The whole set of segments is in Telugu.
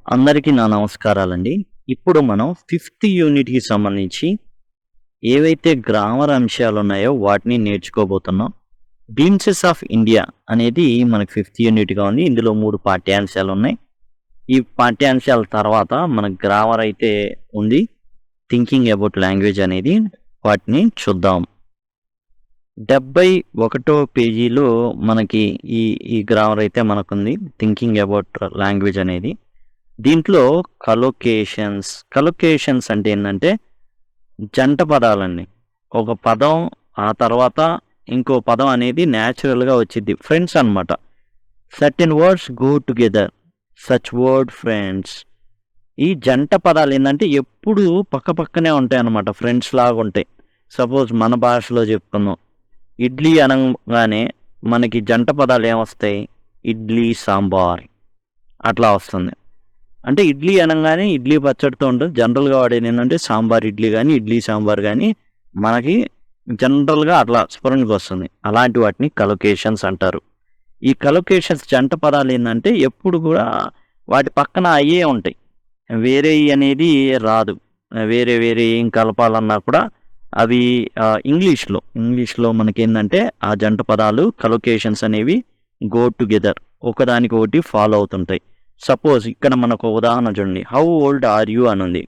అందరికీ నా నమస్కారాలండి. ఇప్పుడు మనం ఫిఫ్త్ యూనిట్‌కి సంబంధించి ఏవైతే గ్రామర్ అంశాలున్నాయో వాటిని నేర్చుకోబోతున్నాం. గ్లింప్సెస్ ఆఫ్ ఇండియా అనేది మనకు ఫిఫ్త్ యూనిట్‌గా ఉంది. ఇందులో 3 పాఠ్యాంశాలున్నాయి. ఈ పాఠ్యాంశాల తర్వాత మనకు గ్రామర్ అయితే ఉంది. థింకింగ్ అబౌట్ లాంగ్వేజ్ అనేది వాటిని చూద్దాం. 71వ పేజీలో మనకి ఈ ఈ గ్రామర్ అయితే మనకుంది. థింకింగ్ అబౌట్ లాంగ్వేజ్ అనేది. దీంట్లో కలొకేషన్స్ అంటే ఏంటంటే జంట పదాలండి. ఒక పదం ఆ తర్వాత ఇంకో పదం అనేది న్యాచురల్గా వచ్చింది. ఫ్రెండ్స్ అనమాట. Certain words go together such word friends. ఈ జంట పదాలు ఏంటంటే ఎప్పుడు పక్క పక్కనే ఉంటాయి అన్నమాట. ఫ్రెండ్స్ లాగా ఉంటాయి. సపోజ్ మన భాషలో చెప్పుకుందాం. ఇడ్లీ అనగానే మనకి జంట పదాలు ఏమొస్తాయి? ఇడ్లీ సాంబార్ అట్లా వస్తుంది. అంటే ఇడ్లీ అనగానే ఇడ్లీ పచ్చడితో ఉంటుంది. జనరల్గా వాడేది ఏంటంటే సాంబార్ ఇడ్లీ కానీ ఇడ్లీ సాంబార్ కానీ మనకి జనరల్గా అట్లా స్ఫురణకు వస్తుంది. అలాంటి వాటిని కలొకేషన్స్ అంటారు. ఈ కలొకేషన్స్ జంట పదాలు ఏంటంటే ఎప్పుడు కూడా వాటి పక్కన అయ్యే ఉంటాయి. వేరే అనేది రాదు. వేరే వేరే ఏం కలపాలన్నా కూడా అవి ఇంగ్లీష్లో మనకేంటంటే ఆ జంట పదాలు కలొకేషన్స్ అనేవి గో టుగెదర్ ఒకదానికి ఒకటి ఫాలో అవుతుంటాయి. సపోజ్ ఇక్కడ మనకు ఉదాహరణ చూడండి. హౌ ఓల్డ్ ఆర్ యూ అని ఉంది.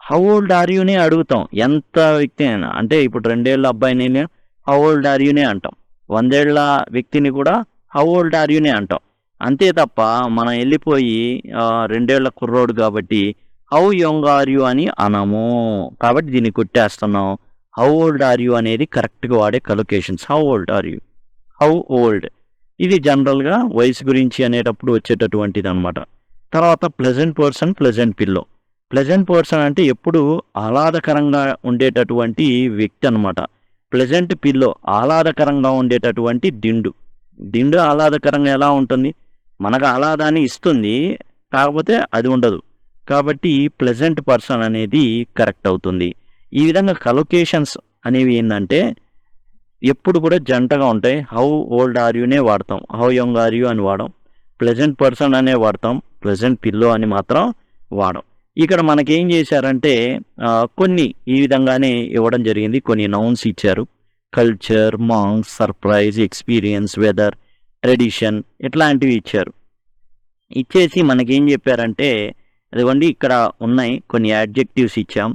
హౌ ఓల్డ్ ఆర్ యూనే అడుగుతాం ఎంత వ్యక్తి అయినా. అంటే ఇప్పుడు 2 ఏళ్ళ అబ్బాయిని హౌ ఓల్డ్ ఆర్ యూనే అంటాం. 100 ఏళ్ళ వ్యక్తిని కూడా హౌ ఓల్డ్ ఆర్ యూనే అంటాం. అంతే తప్ప మనం వెళ్ళిపోయి 2 ఏళ్ల కుర్రోడు కాబట్టి హౌ యంగ్ ఆర్ యూ అని అనము. కాబట్టి దీన్ని కొట్టేస్తున్నాం. హౌ ఓల్డ్ ఆర్ యూ అనేది కరెక్ట్గా వాడే collocations. How old are you, how old. ఇది జనరల్గా వయసు గురించి అనేటప్పుడు వచ్చేటటువంటిది అనమాట. తర్వాత pleasant person, pleasant pillow. Pleasant person అంటే ఎప్పుడు ఆహ్లాదకరంగా ఉండేటటువంటి వ్యక్తి అనమాట. ప్లెజెంట్ పిల్లో ఆహ్లాదకరంగా ఉండేటటువంటి దిండు ఆహ్లాదకరంగా ఎలా ఉంటుంది? మనకు ఆహ్లాదాన్ని ఇస్తుంది, కాకపోతే అది ఉండదు. కాబట్టి ప్లెజెంట్ పర్సన్ అనేది కరెక్ట్ అవుతుంది. ఈ విధంగా కలొకేషన్స్ అనేవి ఏంటంటే ఎప్పుడు కూడా జంటగా ఉంటాయి. హౌ ఓల్డ్ ఆర్ యూనే వాడతాం. హౌ యంగ్ ఆర్ యూ అని వాడం. ప్లెజెంట్ పర్సన్ అనే వాడతాం. ప్లెజెంట్ పిల్లో అని మాత్రం వాడం. ఇక్కడ మనకేం చేశారంటే కొన్ని ఈ విధంగానే ఇవ్వడం జరిగింది. కొన్ని నౌన్స్ ఇచ్చారు. కల్చర్, మాంగ్స్, సర్ప్రైజ్, ఎక్స్పీరియన్స్, వెదర్, ట్రెడిషన్ ఇట్లాంటివి ఇచ్చారు. ఇచ్చేసి మనకేం చెప్పారంటే అదిగోండి ఇక్కడ ఉన్నాయి కొన్ని యాడ్జెక్టివ్స్ ఇచ్చాం.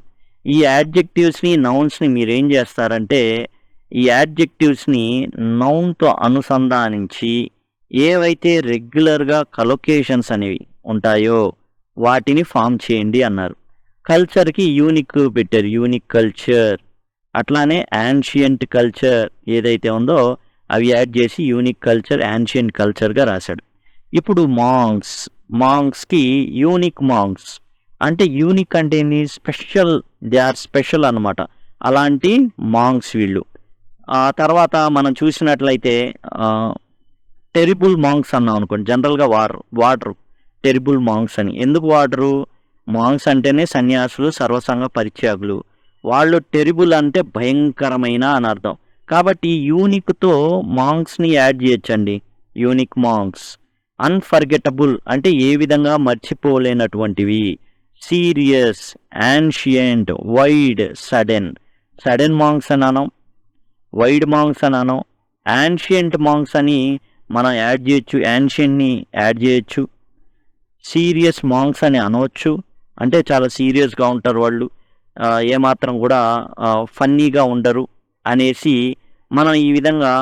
ఈ యాడ్జెక్టివ్స్ని నౌన్స్ని మీరేం చేస్తారంటే ఈ యాడ్జెక్టివ్స్ని నౌన్తో అనుసంధానించి ఏవైతే రెగ్యులర్గా కలొకేషన్స్ అనేవి ఉంటాయో వాటిని ఫామ్ చేయండి అన్నారు. కల్చర్కి యూనిక్ పెట్టారు. Unique culture. అట్లానే యాన్షియంట్ కల్చర్ ఏదైతే ఉందో అవి యాడ్ చేసి యూనిక్ కల్చర్, యాన్షియంట్ కల్చర్గా రాశాడు. ఇప్పుడు మాంగ్స్కి యూనిక్ మాంగ్స్ అంటే యూనిక్ అంటే ఏంటి? స్పెషల్. దే ఆర్ స్పెషల్ అనమాట. అలాంటి మాంగ్స్ వీళ్ళు. ఆ తర్వాత మనం చూసినట్లయితే టెరిబుల్ మాంగ్స్ అన్నాం అనుకోండి. జనరల్గా వాడరు టెరిబుల్ మాంగ్స్ అని. ఎందుకు వాడరు? మాంగ్స్ అంటేనే సన్యాసులు, సర్వసంగ పరిత్యాగులు. వాళ్ళు టెరిబుల్ అంటే భయంకరమైన అని అర్థం. కాబట్టి యూనిక్తో మాంగ్స్ని యాడ్ చేయొచ్చండి. యూనిక్ మాంగ్స్. అన్ఫర్గెటబుల్ అంటే ఏ విధంగా మర్చిపోలేనటువంటివి. సీరియస్, యాన్షియంట్, వైడ్, సడెన్ మాంగ్స్ అని అనం. వైడ్ మాంగ్స్ అని అనం. యాన్షియంట్ మాంగ్స్ అని మనం యాడ్ చేయొచ్చు. యాన్షియంట్ని యాడ్ చేయొచ్చు. సీరియస్ మాంగ్స్ అని అనవచ్చు. అంటే చాలా సీరియస్గా ఉంటారు వాళ్ళు. ఏమాత్రం కూడా ఫన్నీగా ఉండరు అనేసి మనం ఈ విధంగా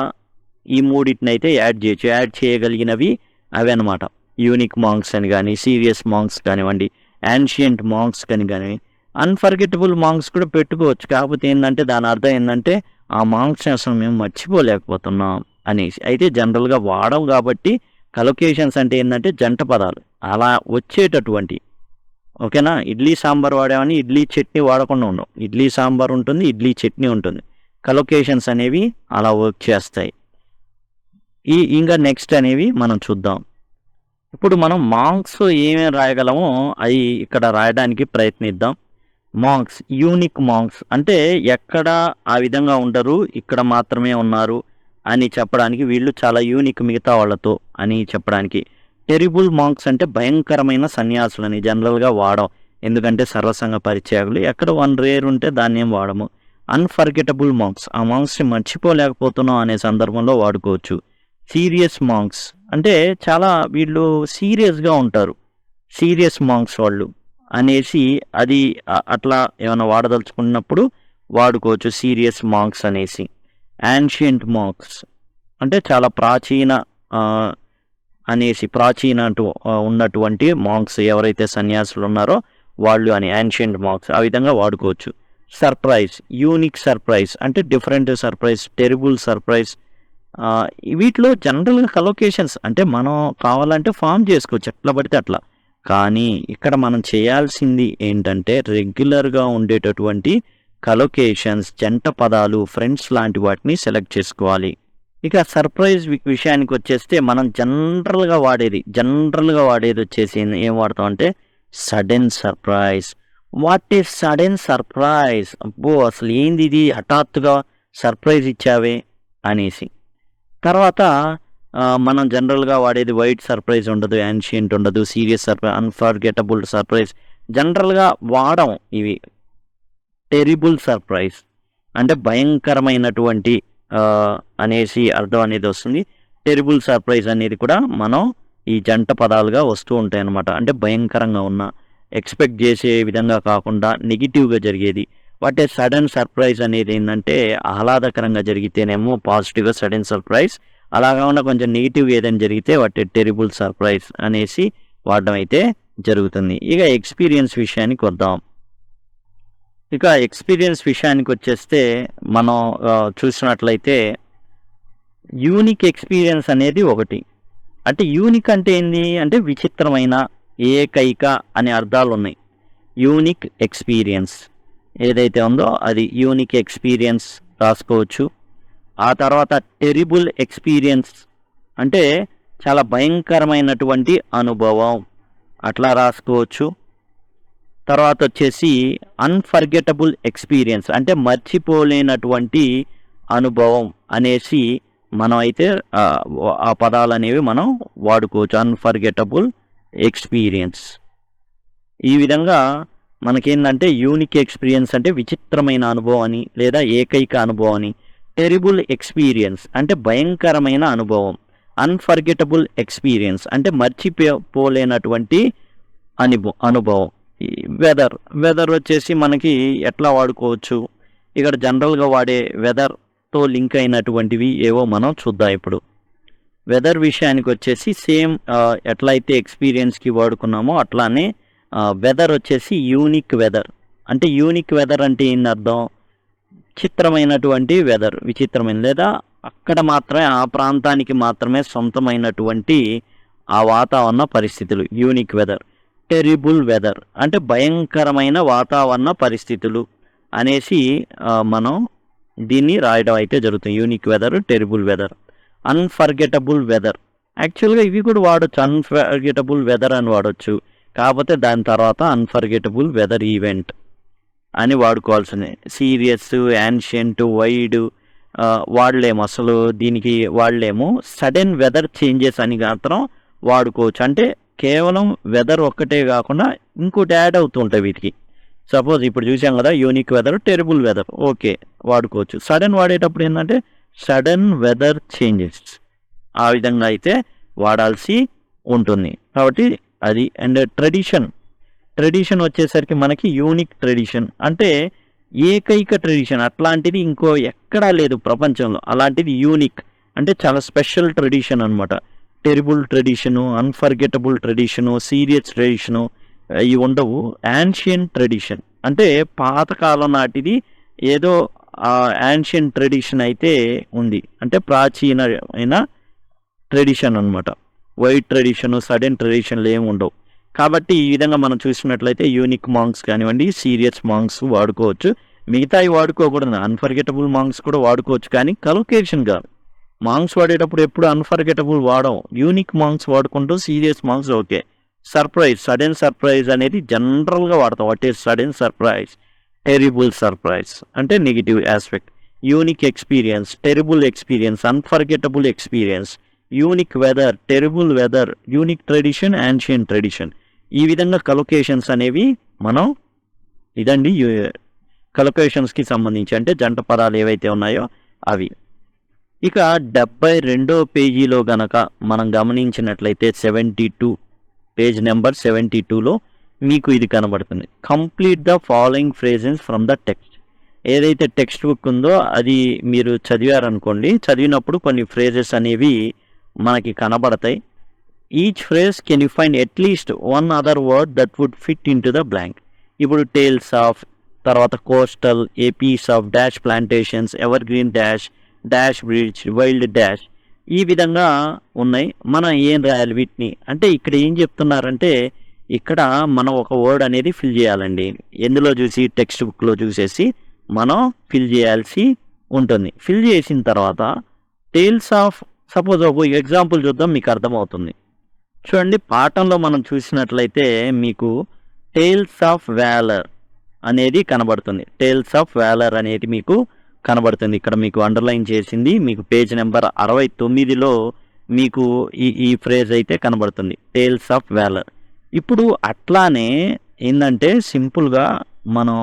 ఈ మూడింటిని అయితే యాడ్ చేయొచ్చు. యాడ్ చేయగలిగినవి అవి అనమాట. యూనిక్ మాంగ్స్ అని కానీ, సీరియస్ మాంగ్స్ కానివ్వండి, యాన్షియంట్ మాంగ్స్ కానీ. అన్ఫర్గెటబుల్ మాంగ్స్ కూడా పెట్టుకోవచ్చు. కాకపోతే ఏంటంటే దాని అర్థం ఏంటంటే ఆ మాంగ్స్ని అసలు మేము మర్చిపోలేకపోతున్నాం అనేసి. అయితే జనరల్గా వాడం కాబట్టి కలొకేషన్స్ అంటే ఏంటంటే జంట పదాలు అలా వచ్చేటటువంటి. ఓకేనా? ఇడ్లీ సాంబార్ వాడామని ఇడ్లీ చట్నీ వాడకుండా ఉన్నాం. ఇడ్లీ సాంబార్ ఉంటుంది, ఇడ్లీ చట్నీ ఉంటుంది. కలొకేషన్స్ అనేవి అలా వర్క్ చేస్తాయి. ఇంకా నెక్స్ట్ అనేవి మనం చూద్దాం. ఇప్పుడు మనం మాంగ్స్ ఏమేమి రాయగలమో అవి ఇక్కడ రాయడానికి ప్రయత్నిద్దాం. మాంగ్స్, యూనిక్ మాంగ్స్ అంటే ఎక్కడ ఆ విధంగా ఉండరు, ఇక్కడ మాత్రమే ఉన్నారు అని చెప్పడానికి. వీళ్ళు చాలా యూనిక్ మిగతా వాళ్ళతో అని చెప్పడానికి. టెరిబుల్ మాంక్స్ అంటే భయంకరమైన సన్యాసులని జనరల్గా వాడం, ఎందుకంటే సర్వసంగ పరిత్యాగులు. ఎక్కడ వన్ రేర్ ఉంటే దాన్ని ఏం వాడము. అన్ఫర్గెటబుల్ మాంక్స్, ఆ మాంక్స్ని మర్చిపోలేకపోతున్నాం అనే సందర్భంలో వాడుకోవచ్చు. సీరియస్ మాంక్స్ అంటే చాలా వీళ్ళు సీరియస్గా ఉంటారు, సీరియస్ మాంక్స్ వాళ్ళు అనేసి అది అట్లా ఏమైనా వాడదలుచుకున్నప్పుడు వాడుకోవచ్చు సీరియస్ మాంక్స్ అనేసి. యాన్షియంట్ మాంక్స్ అంటే చాలా ప్రాచీన అనేసి ప్రాచీన ఉన్నటువంటి మాంక్స్ ఎవరైతే సన్యాసులు ఉన్నారో వాళ్ళు అని యాన్షియంట్ మాంక్స్ ఆ విధంగా వాడుకోవచ్చు. సర్ప్రైజ్, యూనిక్ సర్ప్రైజ్ అంటే డిఫరెంట్ సర్ప్రైజ్, టెరిబుల్ సర్ప్రైజ్. వీటిలో జనరల్గా కలొకేషన్స్ అంటే మనం కావాలంటే ఫామ్ చేసుకోవచ్చు ఎట్లా పడితే అట్లా. కానీ ఇక్కడ మనం చేయాల్సింది ఏంటంటే రెగ్యులర్గా ఉండేటటువంటి కలొకేషన్స్, జంట పదాలు, ఫ్రెండ్స్ లాంటి వాటిని సెలెక్ట్ చేసుకోవాలి. ఇక సర్ప్రైజ్ విషయానికి వచ్చేస్తే మనం జనరల్గా వాడేది వచ్చేసి ఏం వాడతాం అంటే sudden surprise. What is sudden surprise? అబ్బో అసలు ఏంది ఇది, హఠాత్తుగా సర్ప్రైజ్ ఇచ్చావే అనేసి. తర్వాత మనం జనరల్గా వాడేది వైట్ సర్ప్రైజ్ ఉండదు, యాన్షియంట్ ఉండదు, సీరియస్ సర్ప్రైజ్, అన్ఫర్గెటబుల్ సర్ప్రైజ్ జనరల్గా వాడం. ఇవి టెరిబుల్ సర్ప్రైజ్ అంటే భయంకరమైనటువంటి అనేసి అర్థం అనేది వస్తుంది. టెరిబుల్ సర్ప్రైజ్ అనేది కూడా మనం ఈ జంట పదాలుగా వస్తూ ఉంటాయి అన్నమాట. అంటే భయంకరంగా ఉన్న, ఎక్స్పెక్ట్ చేసే విధంగా కాకుండా నెగిటివ్గా జరిగేది. వాట్ ఏ సడన్ సర్ప్రైజ్ అనేది ఏంటంటే ఆహ్లాదకరంగా జరిగితేనేమో పాజిటివ్గా సడన్ సర్ప్రైజ్, అలా కాకుండా కొంచెం నెగిటివ్ ఏదైనా జరిగితే వాట్ ఏ టెరిబుల్ సర్ప్రైజ్ అనేసి వాడడం అయితే జరుగుతుంది. ఇక ఎక్స్పీరియన్స్ విషయానికి వద్దాం. ఇక ఎక్స్పీరియన్స్ విషయానికి వచ్చేస్తే మనం చూసినట్లయితే యూనిక్ ఎక్స్పీరియన్స్ అనేది ఒకటి. అంటే యూనిక్ అంటే ఏంది అంటే విచిత్రమైన, ఏకైక అనే అర్థాలు ఉన్నాయి. యూనిక్ ఎక్స్పీరియన్స్ ఏదైతే ఉందో అది యూనిక్ ఎక్స్పీరియన్స్ రాసుకోవచ్చు. ఆ తర్వాత టెరిబుల్ ఎక్స్పీరియన్స్ అంటే చాలా భయంకరమైనటువంటి అనుభవం అట్లా రాసుకోవచ్చు. తర్వాత వచ్చేసి అన్ఫర్గెటబుల్ ఎక్స్పీరియన్స్ అంటే మర్చిపోలేనటువంటి అనుభవం అనేసి మనం అయితే ఆ పదాలు అనేవి మనం వాడుకోవచ్చు. Unforgettable experience. ఈ విధంగా మనకేంటంటే యూనిక్ ఎక్స్పీరియన్స్ అంటే విచిత్రమైన అనుభవం అని లేదా ఏకైక అనుభవం అని. టెరిబుల్ ఎక్స్పీరియన్స్ అంటే భయంకరమైన అనుభవం. అన్ఫర్గెటబుల్ ఎక్స్పీరియన్స్ అంటే మర్చిపోలేనటువంటి అనుభవం. వెదర్ వచ్చేసి మనకి ఎట్లా వాడుకోవచ్చు, ఇక్కడ జనరల్గా వాడే వెదర్తో లింక్ అయినటువంటివి ఏవో మనం చూద్దాం. ఇప్పుడు వెదర్ విషయానికి వచ్చేసి సేమ్ ఎట్లయితే ఎక్స్పీరియన్స్కి వాడుకున్నామో అట్లానే వెదర్ వచ్చేసి యూనిక్ వెదర్. అంటే యూనిక్ వెదర్ అంటే ఏంటి అర్థం, చిత్రమైనటువంటి వెదర్, విచిత్రమైన లేదా అక్కడ మాత్రమే ఆ ప్రాంతానికి మాత్రమే సొంతమైనటువంటి ఆ వాతావరణ పరిస్థితులు యూనిక్ వెదర్. టెరిబుల్ వెదర్ అంటే భయంకరమైన వాతావరణ పరిస్థితులు అనేసి మనం దీన్ని రాయడం అయితే జరుగుతుంది. Unique weather, terrible weather. Unforgettable weather యాక్చువల్గా ఇవి కూడా వాడచ్చు, అన్ఫర్గెటబుల్ వెదర్ అని వాడచ్చు. కాకపోతే దాని తర్వాత అన్ఫర్గెటబుల్ వెదర్ ఈవెంట్ అని వాడుకోవాల్సిందే. సీరియస్, యాన్షియంట్, వైడ్ వాడలేము, అసలు దీనికి వాడలేము. సడన్ వెదర్ చేంజెస్ అని మాత్రం వాడుకోవచ్చు. అంటే కేవలం వెదర్ ఒక్కటే కాకుండా ఇంకోటి యాడ్ అవుతూ ఉంటాయి వీటికి. సపోజ్ ఇప్పుడు చూసాం కదా unique weather, terrible weather, okay వాడుకోవచ్చు. సడన్ వాడేటప్పుడు ఏంటంటే సడన్ వెదర్ చేంజెస్ ఆ విధంగా అయితే వాడాల్సి ఉంటుంది. కాబట్టి అది. అండ్ ట్రెడిషన్ వచ్చేసరికి మనకి యూనిక్ ట్రెడిషన్ అంటే ఏకైక ట్రెడిషన్, అట్లాంటిది ఇంకో ఎక్కడా లేదు ప్రపంచంలో. అలాంటిది యూనిక్ అంటే చాలా స్పెషల్ ట్రెడిషన్ అనమాట. Terrible tradition, unforgettable tradition, serious tradition ఇవి ఉండవు. యాన్షియంట్ ట్రెడిషన్ అంటే పాతకాలం నాటిది ఏదో యాన్షియంట్ ట్రెడిషన్ అయితే ఉంది, అంటే ప్రాచీనమైన ట్రెడిషన్ అనమాట. వైట్ ట్రెడిషను, సడన్ ట్రెడిషన్లు ఏమి ఉండవు. కాబట్టి ఈ విధంగా మనం చూసినట్లయితే యూనిక్ మాంక్స్ కానివ్వండి, సీరియస్ మాంక్స్ వాడుకోవచ్చు. మిగతావి వాడుకోకూడదు. అన్ఫర్గెటబుల్ మాంక్స్ కూడా వాడుకోవచ్చు, కానీ కలొకేషన్ కాదు. మాంక్స్ వాడేటప్పుడు ఎప్పుడు అన్ఫర్గెటబుల్ వాడడం, యూనిక్ మాంక్స్ వాడుకుంటూ సీరియస్ మాంక్స్ ఓకే. సర్ప్రైజ్, సడన్ సర్ప్రైజ్ అనేది జనరల్గా వాడతాం. What is sudden surprise? Terrible surprise అంటే negative aspect. Unique experience, terrible experience, unforgettable experience unique weather, terrible weather, unique tradition, ancient tradition. ఈ విధంగా కలొకేషన్స్ అనేవి మనం ఇదండి కలొకేషన్స్కి సంబంధించి, అంటే జంట పదాలు ఏవైతే ఉన్నాయో అవి. ఇక 72వ పేజీలో గనక మనం గమనించినట్లయితే 72, పేజ్ నెంబర్ 72లో మీకు ఇది కనబడుతుంది. Complete the following phrases from the text. ఏదైతే టెక్స్ట్ బుక్ ఉందో అది మీరు చదివారనుకోండి, చదివినప్పుడు కొన్ని ఫ్రేజెస్ అనేవి మనకి కనబడతాయి. Each phrase can you find at least one other word that would fit in to the blank. ఇప్పుడు టేల్స్ ఆఫ్, తర్వాత coastal, a piece of dash plantations, ever green dash, dash bridge, wild dash, ఈ విధంగా ఉన్నాయి. మనం ఏం రాయాలి వీటిని అంటే ఇక్కడ ఏం చెప్తున్నారంటే ఇక్కడ మనం ఒక వర్డ్ అనేది ఫిల్ చేయాలండి. ఎందులో చూసి, టెక్స్ట్ బుక్లో చూసేసి మనం ఫిల్ చేయాల్సి ఉంటుంది. ఫిల్ చేసిన తర్వాత టేల్స్ ఆఫ్, సపోజ్ ఒక ఎగ్జాంపుల్ చూద్దాం, మీకు అర్థమవుతుంది. చూడండి, పాఠంలో మనం చూసినట్లయితే మీకు టేల్స్ ఆఫ్ వ్యాలర్ అనేది కనబడుతుంది. టేల్స్ ఆఫ్ వ్యాలర్ అనేది మీకు కనబడుతుంది. ఇక్కడ మీకు అండర్లైన్ చేసింది, మీకు పేజ్ నెంబర్ 69లో మీకు ఈ ఫ్రేజ్ అయితే కనబడుతుంది, టేల్స్ ఆఫ్ వ్యాలర్. ఇప్పుడు అట్లానే ఏంటంటే సింపుల్గా మనం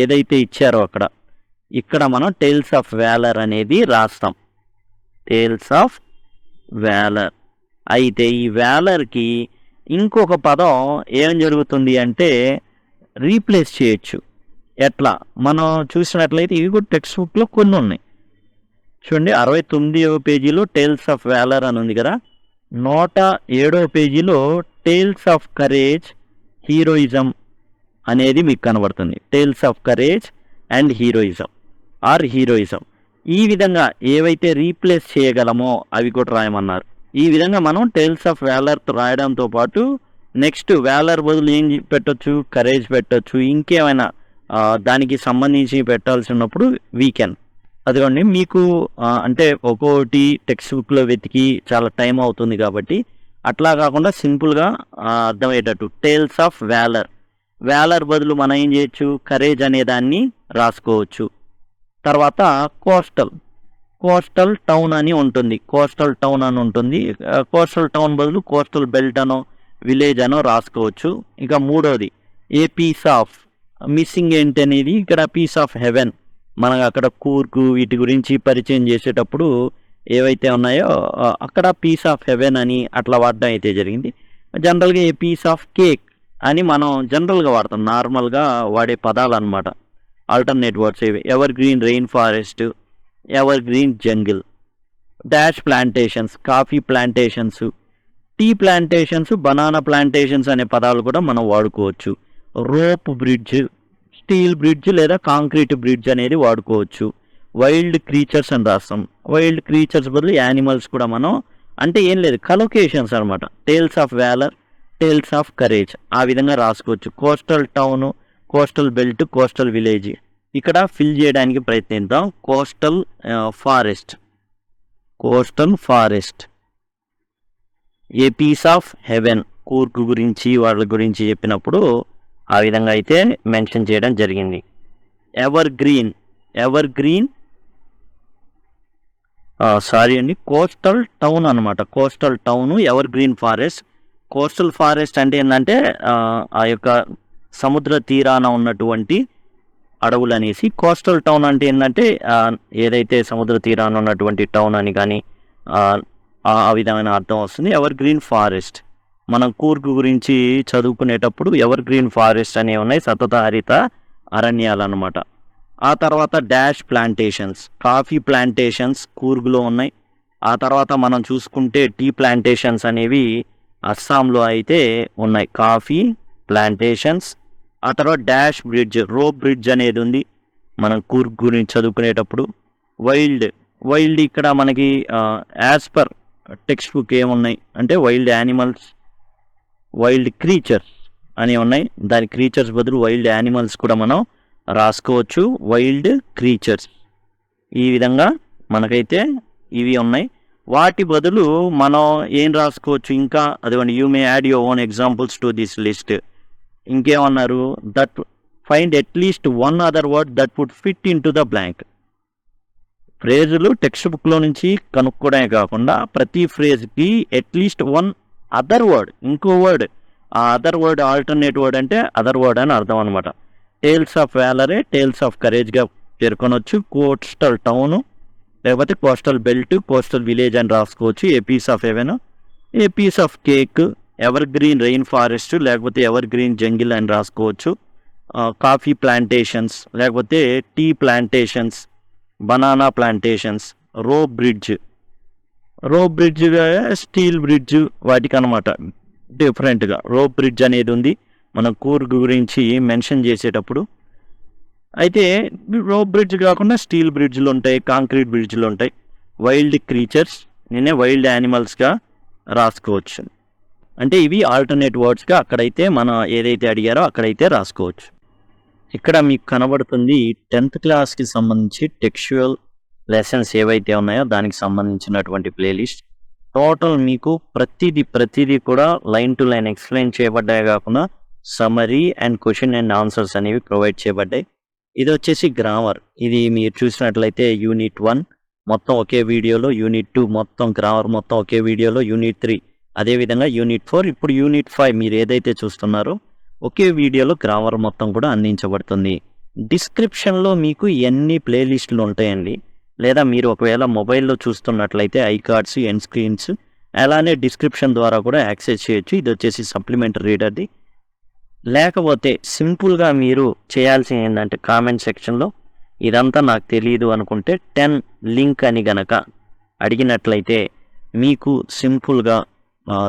ఏదైతే ఇచ్చారో ఇక్కడ మనం టేల్స్ ఆఫ్ వ్యాలర్ అనేది రాస్తాం. Tales of valour. అయితే ఈ వ్యాలర్కి ఇంకొక పదం ఏం జరుగుతుంది అంటే రీప్లేస్ చేయొచ్చు. ఎట్లా మనం చూసినట్లయితే ఇవి కూడా టెక్స్ట్ బుక్లో కొన్ని ఉన్నాయి. చూడండి, 69వ పేజీలో టేల్స్ ఆఫ్ వ్యాలర్ అని ఉంది కదా. 107వ పేజీలో టేల్స్ ఆఫ్ కరేజ్, హీరోయిజం అనేది మీకు కనబడుతుంది. Tales of courage and heroism or heroism. ఈ విధంగా ఏవైతే రీప్లేస్ చేయగలమో అవి కూడా రాయమన్నారు. ఈ విధంగా మనం టేల్స్ ఆఫ్ వ్యాలర్ రాయడంతో పాటు నెక్స్ట్ వ్యాలర్ బదులు ఏం పెట్టొచ్చు, కరేజ్ పెట్టొచ్చు, ఇంకేమైనా దానికి సంబంధించి పెట్టాల్సి ఉన్నప్పుడు వీకెన్. అదిగోండి, మీకు అంటే ఒక్కోటి టెక్స్ట్ బుక్లో వెతికి చాలా టైం అవుతుంది కాబట్టి అట్లా కాకుండా సింపుల్గా అర్థమయ్యేటట్టు టేల్స్ ఆఫ్ వ్యాలర్. వ్యాలర్ బదులు మనం ఏం చేయొచ్చు, కరేజ్ అనే దాన్ని రాసుకోవచ్చు. తర్వాత కోస్టల్, కోస్టల్ టౌన్ అని ఉంటుంది. కోస్టల్ టౌన్ అని ఉంటుంది. కోస్టల్ టౌన్ బదులు కోస్టల్ బెల్ట్ అనో విలేజ్ అనో రాసుకోవచ్చు. ఇక మూడోది ఏ పీస్ ఆఫ్, మిస్సింగ్ ఏంటి అనేది ఇక్కడ పీస్ ఆఫ్ హెవెన్. మనకు అక్కడ కూర్గు వీటి గురించి పరిచయం చేసేటప్పుడు ఏవైతే ఉన్నాయో అక్కడ పీస్ ఆఫ్ హెవెన్ అని అట్లా వాడడం అయితే జరిగింది. జనరల్గా ఏ పీస్ ఆఫ్ కేక్ అని మనం జనరల్గా వాడతాం, నార్మల్గా వాడే పదాలు అనమాట. ఆల్టర్నేట్ వర్డ్స్ ఇవి. Ever green rain forest, ever green jungle, dash plantations, coffee plantations, tea plantations, banana plantations అనే పదాలు కూడా మనం వాడుకోవచ్చు. రోప్ బ్రిడ్జ్, స్టీల్ బ్రిడ్జ్ లేదా కాంక్రీట్ బ్రిడ్జ్ అనేది వాడుకోవచ్చు. వైల్డ్ క్రీచర్స్ అని రాస్తాం. వైల్డ్ క్రీచర్స్ బదులు యానిమల్స్ కూడా మనం, అంటే ఏం లేదు, కలొకేషన్స్ అనమాట. Tales of valour, tales of courage ఆ విధంగా రాసుకోవచ్చు. Coastal town, coastal belt, coastal village. ఇక్కడ ఫిల్ చేయడానికి ప్రయత్నిద్దాం. Coastal forest, coastal forest. A piece of heaven, Coorg గురించి వాళ్ళ గురించి చెప్పినప్పుడు ఆ విధంగా అయితే మెన్షన్ చేయడం జరిగింది. Ever green, ever green sorry అండి, కోస్టల్ టౌన్ అనమాట. Coastal town, ever green forest. Coastal forest అంటే ఏంటంటే ఆ యొక్క సముద్ర తీరాన ఉన్నటువంటి అడవులు అనేసి. కోస్టల్ టౌన్ అంటే ఏంటంటే ఏదైతే సముద్ర తీరాన ఉన్నటువంటి టౌన్ అని కానీ ఆ విధమైన అర్థం వస్తుంది. Ever green forest. మనం కూర్గ్ గురించి చదువుకునేటప్పుడు ఎవర్ గ్రీన్ ఫారెస్ట్ అనేవి ఉన్నాయి, సతతహరిత అరణ్యాలు అనమాట. ఆ తర్వాత డాష్ ప్లాంటేషన్స్, కాఫీ ప్లాంటేషన్స్ కూర్గ్లో ఉన్నాయి. ఆ తర్వాత మనం చూసుకుంటే టీ ప్లాంటేషన్స్ అనేవి అస్సాంలో అయితే ఉన్నాయి, కాఫీ ప్లాంటేషన్స్. ఆ తర్వాత డాష్ బ్రిడ్జ్, రోప్ బ్రిడ్జ్ అనేది ఉంది మనం కూర్గ్ గురించి చదువుకునేటప్పుడు. వైల్డ్, వైల్డ్ ఇక్కడ మనకి యాజ్ పర్ టెక్స్ట్ బుక్ ఏమున్నాయి అంటే వైల్డ్ యానిమల్స్, వైల్డ్ క్రీచర్స్ అని ఉన్నాయి. దాని క్రీచర్స్ బదులు వైల్డ్ యానిమల్స్ కూడా మనం రాసుకోవచ్చు, వైల్డ్ క్రీచర్స్. ఈ విధంగా మనకైతే ఇవి ఉన్నాయి. వాటి బదులు మనం ఏం రాసుకోవచ్చు ఇంకా, అదిగోండి, you may add your own examples to this list. ఇంకేమన్నారు, that find at least one other word that would fit in to the blank. ఫ్రేజులు టెక్స్ట్ బుక్లో నుంచి కనుక్కోవడమే కాకుండా ప్రతి ఫ్రేజ్కి అట్లీస్ట్ వన్ అదర్ వర్డ్, ఇంకో వర్డ్, ఆ అదర్ వర్డ్ ఆల్టర్నేట్ వర్డ్ అంటే అదర్ వర్డ్ అని అర్థం అనమాట. Tales of valour tales of కరేజ్గా పేర్కొనవచ్చు. కోస్టల్ టౌన్ లేకపోతే కోస్టల్ బెల్ట్, కోస్టల్ విలేజ్ అని రాసుకోవచ్చు. A piece of heaven, a piece of cake, ever green rain forest లేకపోతే ఎవర్ గ్రీన్ జంగిల్ అని రాసుకోవచ్చు. కాఫీ ప్లాంటేషన్స్ లేకపోతే tea plantations, banana plantations, rope bridge steel bridge వాటికి అనమాట డిఫరెంట్గా రోప్ బ్రిడ్జ్ అనేది ఉంది మనం కూర్గ్ గురించి మెన్షన్ చేసేటప్పుడు. అయితే రోప్ బ్రిడ్జ్ కాకుండా స్టీల్ బ్రిడ్జ్లు ఉంటాయి, కాంక్రీట్ బ్రిడ్జ్లు ఉంటాయి. వైల్డ్ క్రీచర్స్ నేనే వైల్డ్ యానిమల్స్గా రాసుకోవచ్చు. అంటే ఇవి ఆల్టర్నేట్ వర్డ్స్గా అక్కడైతే మనం ఏదైతే అడిగారో అక్కడైతే రాసుకోవచ్చు. ఇక్కడ మీకు కనబడుతుంది 10th క్లాస్కి సంబంధించి టెక్స్చువల్ లెసన్స్ ఏవైతే ఉన్నాయో దానికి సంబంధించినటువంటి ప్లేలిస్ట్. టోటల్ మీకు ప్రతిదీ కూడా లైన్ టు లైన్ ఎక్స్ప్లెయిన్ చేయబడ్డాయి కాకుండా summary and question and answers అనేవి ప్రొవైడ్ చేయబడ్డాయి. ఇది వచ్చేసి గ్రామర్. ఇది మీరు చూసినట్లయితే యూనిట్ 1 మొత్తం ఒకే వీడియోలో, యూనిట్ 2 మొత్తం గ్రామర్ మొత్తం ఒకే వీడియోలో, యూనిట్ 3 అదేవిధంగా యూనిట్ 4, ఇప్పుడు యూనిట్ 5 మీరు ఏదైతే చూస్తున్నారో ఒకే వీడియోలో గ్రామర్ మొత్తం కూడా అందించబడుతుంది. డిస్క్రిప్షన్లో మీకు ఎన్ని ప్లేలిస్టులు ఉంటాయండి, లేదా మీరు ఒకవేళ మొబైల్లో చూస్తున్నట్లయితే ఐకార్డ్స్, ఎండ్ స్క్రీన్స్, అలానే డిస్క్రిప్షన్ ద్వారా కూడా యాక్సెస్ చేయొచ్చు. ఇది వచ్చేసి సప్లిమెంటరీ రీడర్ది. లేకపోతే సింపుల్గా మీరు చేయాల్సింది ఏంటంటే కామెంట్ సెక్షన్లో ఇదంతా నాకు తెలియదు అనుకుంటే 10 లింక్ అని గనక అడిగినట్లయితే మీకు సింపుల్గా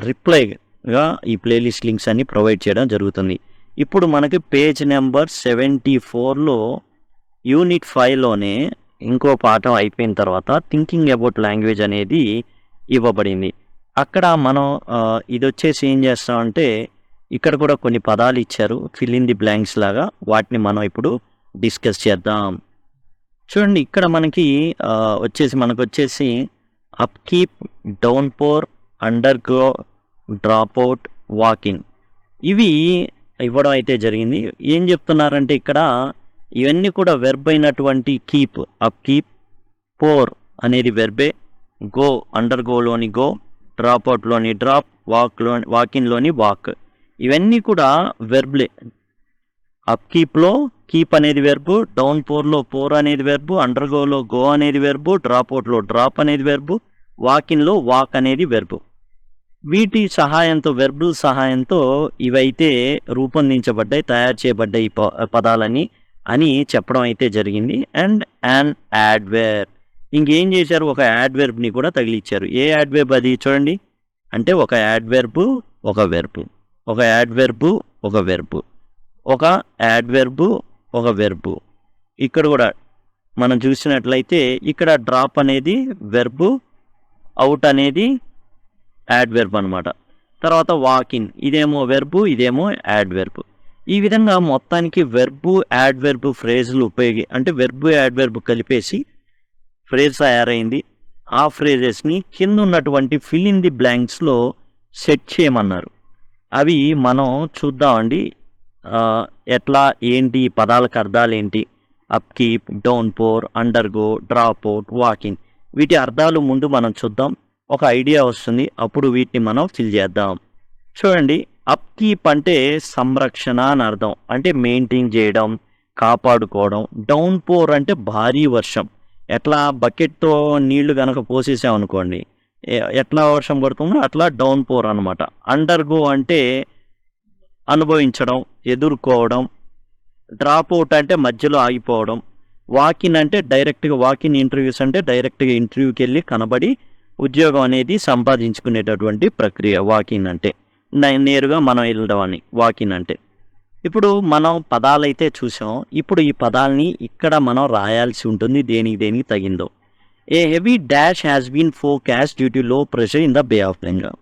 రిప్లైగా ఈ ప్లేలిస్ట్ లింక్స్ అన్ని ప్రొవైడ్ చేయడం జరుగుతుంది. ఇప్పుడు మనకి పేజ్ నెంబర్ 74లో యూనిట్ 5లోనే ఇంకో పాఠం అయిపోయిన తర్వాత థింకింగ్ అబౌట్ లాంగ్వేజ్ అనేది ఇవ్వబడింది. అక్కడ మనం ఇది వచ్చేసి ఏం చేస్తామంటే ఇక్కడ కూడా కొన్ని పదాలు ఇచ్చారు ఫిల్ ఇన్ ది బ్లాంక్స్ లాగా, వాటిని మనం ఇప్పుడు డిస్కస్ చేద్దాం. చూడండి ఇక్కడ మనకి వచ్చేసి up keep, down pour, undergo, drop out, walking ఇవి ఇవ్వడం అయితే జరిగింది. ఏం చెప్తున్నారంటే ఇక్కడ ఇవన్నీ కూడా వెర్బ్ అయినటువంటి కీప్, అప్ కీప్, పోర్ అనేది వెర్బే, గో అండర్గోలోని గో, డ్రాప్ అవుట్లోని డ్రాప్, వాకిన్లోని వాక్ ఇవన్నీ కూడా వెర్బ్లే. అప్ కీప్లో కీప్ అనేది వెర్బు, డౌన్ పోర్లో పోర్ అనేది వెర్బు, అండర్గోలో గో అనేది వెర్బు, డ్రాప్ అవుట్లో డ్రాప్ అనేది వెర్బు, వాకిన్లో వాక్ అనేది వెర్బు. వీటి సహాయంతో వెర్బుల సహాయంతో ఇవైతే రూపొందించబడ్డాయి, తయారు చేయబడ్డాయి ఈ పదాలని అని చెప్పడం అయితే జరిగింది. అండ్ యాన్ యాడ్వేర్, ఇంకేం చేశారు, ఒక యాడ్వెర్బ్ని కూడా తగిలిచ్చారు. ఏ యాడ్వెర్బ్ అది చూడండి, అంటే ఒక యాడ్వెర్బు ఒక వెర్బు, ఒక యాడ్వెర్బు ఒక వెర్బు, ఒక యాడ్వెర్బు ఒక వెర్బు. ఇక్కడ కూడా మనం చూసినట్లయితే ఇక్కడ డ్రాప్ అనేది వెర్బు, అవుట్ అనేది యాడ్వెర్బ్ అనమాట. తర్వాత వాకిన్ ఇదేమో వెర్బు, ఇదేమో యాడ్వెర్బు. ఈ విధంగా మొత్తానికి వెర్బు యాడ్వెర్బు ఫ్రేజ్లు అంటే వెర్బు యాడ్వెర్బు కలిపేసి ఫ్రేజ్ తయారైంది. ఆ ఫ్రేజెస్ని కింద ఉన్నటువంటి ఫిల్ ఇన్ ది బ్లాంక్స్లో సెట్ చేయమన్నారు. అవి మనం చూద్దామండి. ఎట్లా ఏంటి పదాలకు అర్థాలు ఏంటి, up keep, down pour, undergo, drop out, walking వీటి అర్థాలు ముందు మనం చూద్దాం. ఒక ఐడియా వస్తుంది, అప్పుడు వీటిని మనం ఫిల్ చేద్దాం. చూడండి, అప్ కీప్ అంటే సంరక్షణ అని అర్థం, అంటే మెయింటైన్ చేయడం, కాపాడుకోవడం. డౌన్ పోర్ అంటే భారీ వర్షం, ఎట్లా బకెట్తో నీళ్లు కనుక పోసేసామనుకోండి ఎట్లా వర్షం పడుతుందో అట్లా డౌన్ పోర్ అనమాట. అండర్గో అంటే అనుభవించడం, ఎదుర్కోవడం. డ్రాప్ అవుట్ అంటే మధ్యలో ఆగిపోవడం. వాకిన్ అంటే డైరెక్ట్గా వాకిన్ ఇంటర్వ్యూస్ అంటే డైరెక్ట్గా ఇంటర్వ్యూకి వెళ్ళి కనబడి ఉద్యోగం అనేది సంపాదించుకునేటటువంటి ప్రక్రియ వాకిన్ అంటే. నేరుగా మనం వెళ్ళడం అని వాకిన్ అంటే. ఇప్పుడు మనం పదాలైతే చూసాం, ఇప్పుడు ఈ పదాలని ఇక్కడ మనం రాయాల్సి ఉంటుంది దేనికి తగిందో. A heavy dash has been forecast due to low pressure in the bay of Bengal.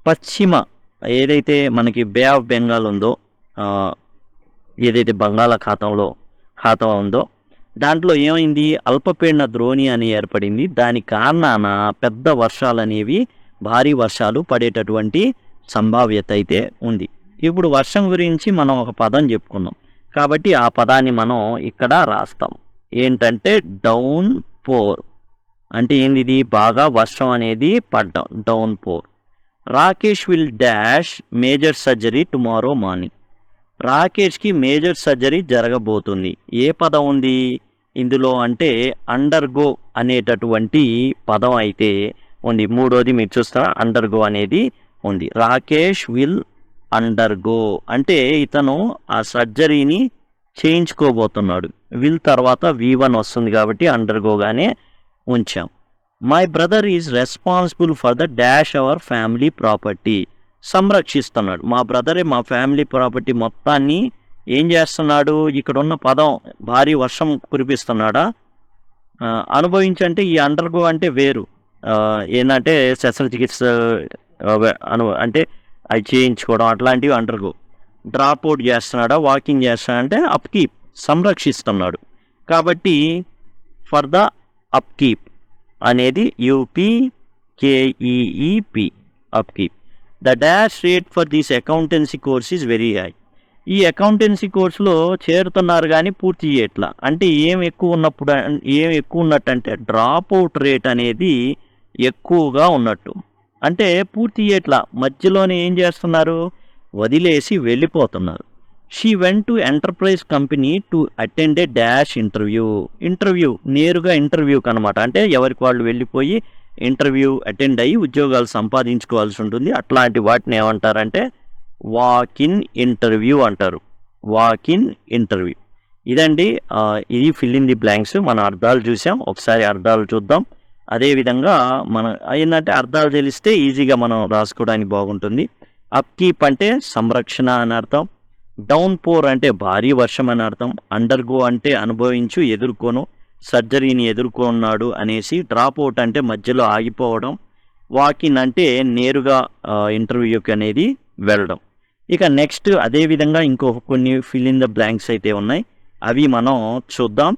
పశ్చిమ ఏదైతే మనకి బే ఆఫ్ బెంగాల్ ఉందో, ఏదైతే ఖాతం ఉందో దాంట్లో ఏమైంది, అల్పపీడన ద్రోణి అని ఏర్పడింది. దాని కారణాన పెద్ద వర్షాలు అనేవి, భారీ వర్షాలు పడేటటువంటి సంభావ్యత అయితే ఉంది. ఇప్పుడు వర్షం గురించి మనం ఒక పదం చెప్పుకున్నాం కాబట్టి ఆ పదాన్ని మనం ఇక్కడ రాస్తాం. ఏంటంటే డౌన్ పోర్. అంటే ఏంది, ఇది బాగా వర్షం అనేది పడ్డం, down pour. Rakesh will dash major surgery tomorrow morning. రాకేష్కి మేజర్ సర్జరీ జరగబోతుంది. ఏ పదం ఉంది ఇందులో అంటే అండర్గో అనేటటువంటి పదం అయితే ఉంది. మూడోది మీరు చూస్తారా, అండర్గో అనేది ఉంది. రాకేష్ విల్ అండర్గో అంటే ఇతను ఆ సర్జరీని చేయించుకోబోతున్నాడు. విల్ తర్వాత V1 వస్తుంది కాబట్టి అండర్గోగానే ఉంచాం. My brother is responsible for the dash our family property. సంరక్షిస్తున్నాడు. మా బ్రదరే మా ఫ్యామిలీ ప్రాపర్టీ మొత్తాన్ని ఏం చేస్తున్నాడు, ఇక్కడ ఉన్న పదం భారీ వర్షం కురిపిస్తున్నాడా. అనుభవించంటే ఈ అండర్గో అంటే వేరు, ఏంటంటే శస్త్రచికిత్స అంటే అవి చేయించుకోవడం అట్లాంటివి అండర్గో. డ్రాప్ అవుట్ చేస్తున్నాడా, వాకింగ్ చేస్తున్నాడంటే అప్కీప్, సంరక్షిస్తున్నాడు. కాబట్టి ఫర్ ద అప్కీప్ అనేది UPKEEP, upkeep. The dash rate for this accountancy course is very high. ఈ అకౌంటెన్సీ కోర్సులో చేరుతున్నారు కానీ పూర్తి చేయట్లా. అంటే ఏం ఎక్కువ ఉన్నట్టు అంటే డ్రాప్ అవుట్ రేట్ అనేది ఎక్కువగా ఉన్నట్టు. అంటే పూర్తి చేయట్లా, మధ్యలోనే ఏం చేస్తున్నారు, వదిలేసి వెళ్ళిపోతున్నారు. She went to enterprise company to attend A dash interview నేరుగా ఇంటర్వ్యూకి అనమాట. అంటే ఎవరికి వాళ్ళు వెళ్ళిపోయి ఇంటర్వ్యూ అటెండ్ అయ్యి ఉద్యోగాలు సంపాదించుకోవాల్సి ఉంటుంది. అట్లాంటి వాటిని ఏమంటారంటే వాక్ ఇన్ ఇంటర్వ్యూ అంటారు. Walk in interview. ఇదండి, ఇది ఫిల్ ఇన్ ది బ్లాంక్స్. మనం అర్థాలు చూసాం, ఒకసారి అర్థాలు చూద్దాం. అదేవిధంగా మనం ఏంటంటే అర్థాలు తెలిస్తే ఈజీగా మనం రాసుకోవడానికి బాగుంటుంది. అప్కీప్ అంటే సంరక్షణ అని అర్థం. డౌన్ పోర్ అంటే భారీ వర్షం అని అర్థం. అండర్గో అంటే అనుభవించు, ఎదుర్కొను, సర్జరీని ఎదుర్కొన్నాడు అనేసి. డ్రాప్ అవుట్ అంటే మధ్యలో ఆగిపోవడం. వాకిన్ అంటే నేరుగా ఇంటర్వ్యూకి అనేది వెళ్ళడం. ఇక నెక్స్ట్ అదేవిధంగా ఇంకో కొన్ని ఫిల్ ఇన్ ద బ్లాంక్స్ అయితే ఉన్నాయి, అవి మనం చూద్దాం.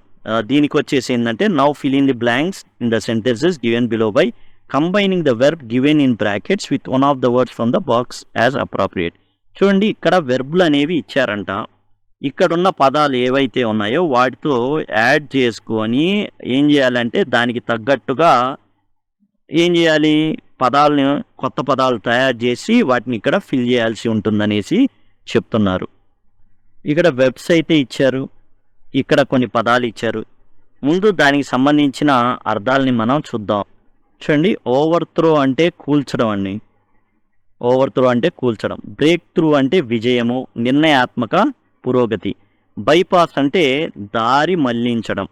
దీనికి వచ్చేసి ఏంటంటే now fill in the blanks in the sentences given below by combining the verb given in brackets with one of the words from the box as appropriate. చూడండి, ఇక్కడ వెర్బులు అనేవి ఇచ్చారంట. ఇక్కడున్న పదాలు ఏవైతే ఉన్నాయో వాటితో యాడ్ చేసుకొని ఏం చేయాలంటే దానికి తగ్గట్టుగా ఏం చేయాలి, కొత్త పదాలు తయారు చేసి వాటిని ఇక్కడ ఫిల్ చేయాల్సి ఉంటుందనేసి చెప్తున్నారు. ఇక్కడ వెబ్స్ అయితే ఇచ్చారు, ఇక్కడ కొన్ని పదాలు ఇచ్చారు. ముందు దానికి సంబంధించిన అర్థాలని మనం చూద్దాం. చూడండి, ఓవర్ త్రో అంటే కూల్చడం అండి. ఓవర్ త్రో అంటే కూల్చడం. బ్రేక్ త్రూ అంటే విజయము, నిర్ణయాత్మక పురోగతి. బైపాస్ అంటే దారి మళ్లించడం.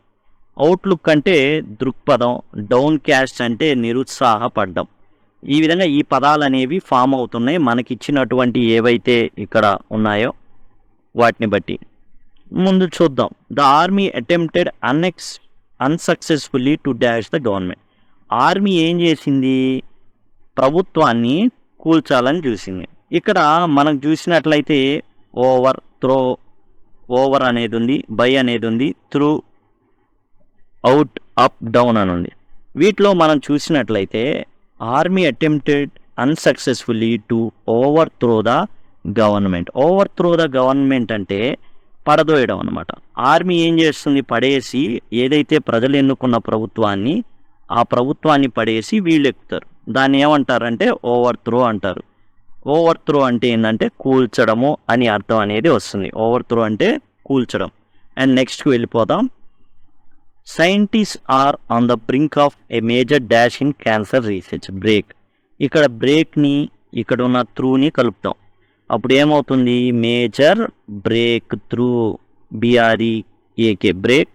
అవుట్లుక్ అంటే దృక్పథం. డౌన్ క్యాస్ట్ అంటే నిరుత్సాహపడ్డం. ఈ విధంగా ఈ పదాలు అనేవి ఫామ్ అవుతున్నాయి మనకిచ్చినటువంటి ఏవైతే ఇక్కడ ఉన్నాయో వాటిని బట్టి. ముందు చూద్దాం. The army attempted unsuccessfully to dash the government. Army ఏం చేసింది, ప్రభుత్వాన్ని కూల్చాలని చూసింది. ఇక్కడ మనకు చూసినట్లయితే ఓవర్ త్రో, ఓవర్ అనేది ఉంది, బై అనేది ఉంది, త్రూ, అవుట్, అప్, డౌన్ అని ఉంది. వీటిలో మనం చూసినట్లయితే army attempted unsuccessfully to overthrow the government. Overthrow the government అంటే పడదోయడం అనమాట. ఆర్మీ ఏం చేస్తుంది, పడేసి ఏదైతే ప్రజలు ఎన్నుకున్న ప్రభుత్వాన్ని, ఆ ప్రభుత్వాన్ని పడేసి వీళ్ళు ఎక్కుతారు. దాన్ని ఏమంటారంటే ఓవర్ త్రో అంటారు. ఓవర్ త్రో అంటే ఏంటంటే కూల్చడము అని అర్థం అనేది వస్తుంది. ఓవర్ త్రో అంటే కూల్చడం. అండ్ నెక్స్ట్కి వెళ్ళిపోదాం. Scientist are on the brink of a major dash in cancer research. Break, ఇక్కడ బ్రేక్ని ఇక్కడ ఉన్న త్రూని కలుపుతాం. అప్పుడు ఏమవుతుంది, major break through, BREAK, break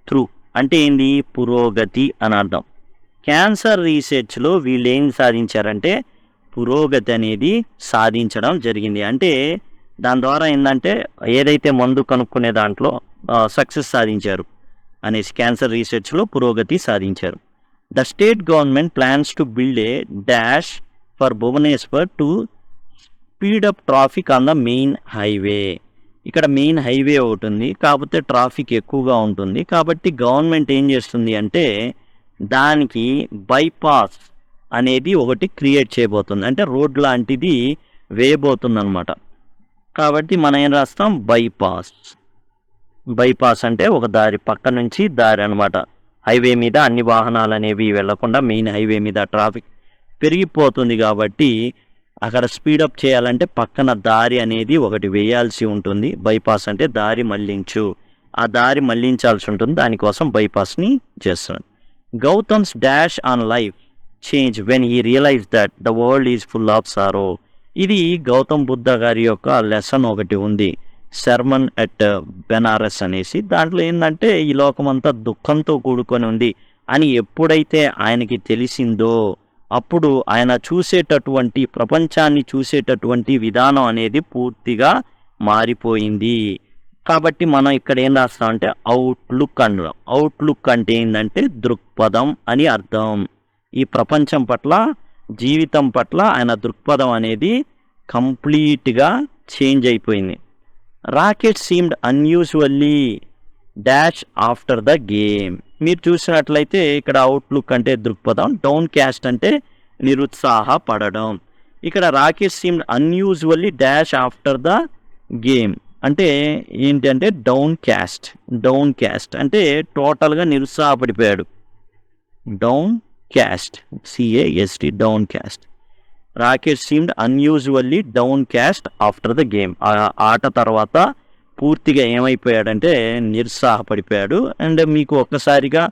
through అంటే ఏంది, పురోగతి అని అర్థం. క్యాన్సర్ రీసెర్చ్లో వీళ్ళు ఏం సాధించారంటే పురోగతి అనేది సాధించడం జరిగింది. అంటే దాని ద్వారా ఏంటంటే ఏదైతే మందు కనుక్కునే దాంట్లో సక్సెస్ సాధించారు అనేసి క్యాన్సర్ రీసెర్చ్లో పురోగతి సాధించారు. The state government plans to build a dash for Bhubaneswar to speed up traffic on the main highway. ఇక్కడ మెయిన్ హైవే ఒకటి ఉంది, కాకపోతే ట్రాఫిక్ ఎక్కువగా ఉంటుంది. కాబట్టి గవర్నమెంట్ ఏం చేస్తుంది అంటే దానికి బైపాస్ అనేది ఒకటి క్రియేట్ చేయబోతుంది. అంటే రోడ్ లాంటిది వేయబోతుంది అనమాట. కాబట్టి మనం ఏం రాస్తాం, బైపాస్. బైపాస్ అంటే ఒక దారి, పక్క నుంచి దారి అనమాట. హైవే మీద అన్ని వాహనాలు అనేవి వెళ్లకుండా మెయిన్ హైవే మీద ట్రాఫిక్ పెరిగిపోతుంది కాబట్టి అక్కడ స్పీడప్ చేయాలంటే పక్కన దారి అనేది ఒకటి వేయాల్సి ఉంటుంది. బైపాస్ అంటే దారి మళ్లించు, ఆ దారి మళ్లించాల్సి ఉంటుంది. దానికోసం బైపాస్ని చేస్తున్నాడు. Gautam's dash on life change when he realise that the world is full of sorrow. ఇది గౌతమ్ బుద్ధ గారి యొక్క లెసన్ ఒకటి ఉంది, శర్మన్ అట్ బెనారస్ అనేసి. దాంట్లో ఏంటంటే ఈ లోకమంతా దుఃఖంతో కూడుకొని ఉంది అని ఎప్పుడైతే ఆయనకి తెలిసిందో అప్పుడు ఆయన చూసేటటువంటి ప్రపంచాన్ని చూసేటటువంటి విధానం అనేది పూర్తిగా మారిపోయింది. కాబట్టి మనం ఇక్కడ ఏం రాస్తామంటే అవుట్లుక్ అన్నాం. అవుట్లుక్ అంటే ఏంటంటే దృక్పథం అని అర్థం. ఈ ప్రపంచం పట్ల, జీవితం పట్ల ఆయన దృక్పథం అనేది కంప్లీట్గా చేంజ్ అయిపోయింది. Rocket seemed unusually dash after the game. మీరు చూసినట్లయితే ఇక్కడ అవుట్లుక్ అంటే దృక్పథం, డౌన్ క్యాస్ట్ అంటే నిరుత్సాహపడడం. ఇక్కడ Rocket seemed unusually dash after the game అంటే ఏంటంటే డౌన్ క్యాస్ట్. డౌన్ క్యాస్ట్ అంటే టోటల్గా నిరుత్సాహపడిపోయాడు. Downcast, CAST, downcast. Rocket seemed unusually downcast after the game. ఆ ఆట తర్వాత పూర్తిగా ఏమైపోయాడంటే నిరుత్సాహపడిపోయాడు. అండ్ మీకు ఒక్కసారిగా